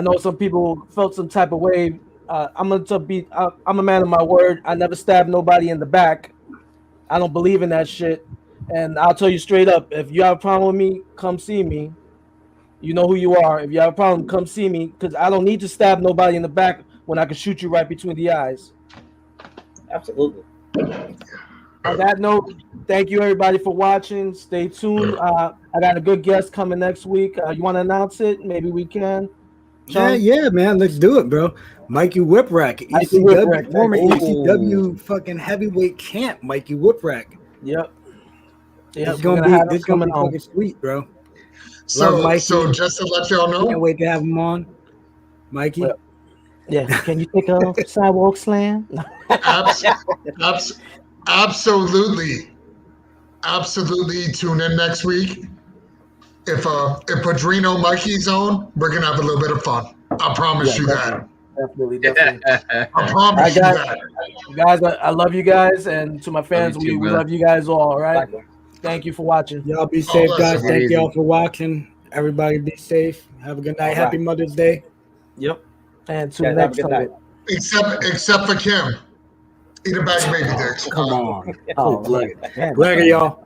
know some people felt some type of way. I'm a man of my word. I never stabbed nobody in the back. I don't believe in that shit. And I'll tell you straight up, if you have a problem with me, come see me. You know who you are. If you have a problem, come see me, because I don't need to stab nobody in the back when I can shoot you right between the eyes. Absolutely. On that note, thank you everybody for watching. Stay tuned. I got a good guest coming next week. You want to announce it? Maybe we can. Yeah, man. Let's do it, bro. Mikey Whipwreck, ECW, former ECW fucking heavyweight champ, Mikey Whipwreck. Yep. It's gonna be fucking sweet, bro. So just to let y'all know, can't wait to have him on, Mikey. Well, yeah, can you take a sidewalk slam? Absolutely. Tune in next week. If Padrino Mikey's on, we're gonna have a little bit of fun. I promise you that. Definitely. I promise you that. Guys, I love you guys, and to my fans, we love you guys all right? Thank you for watching. Y'all be safe, guys. Thank y'all for watching. Everybody be safe. Have a good night. Happy Mother's Day. Yep. And to the next time. Except for Kim. Eat a bag of baby dicks. Come on. Oh, Later, y'all.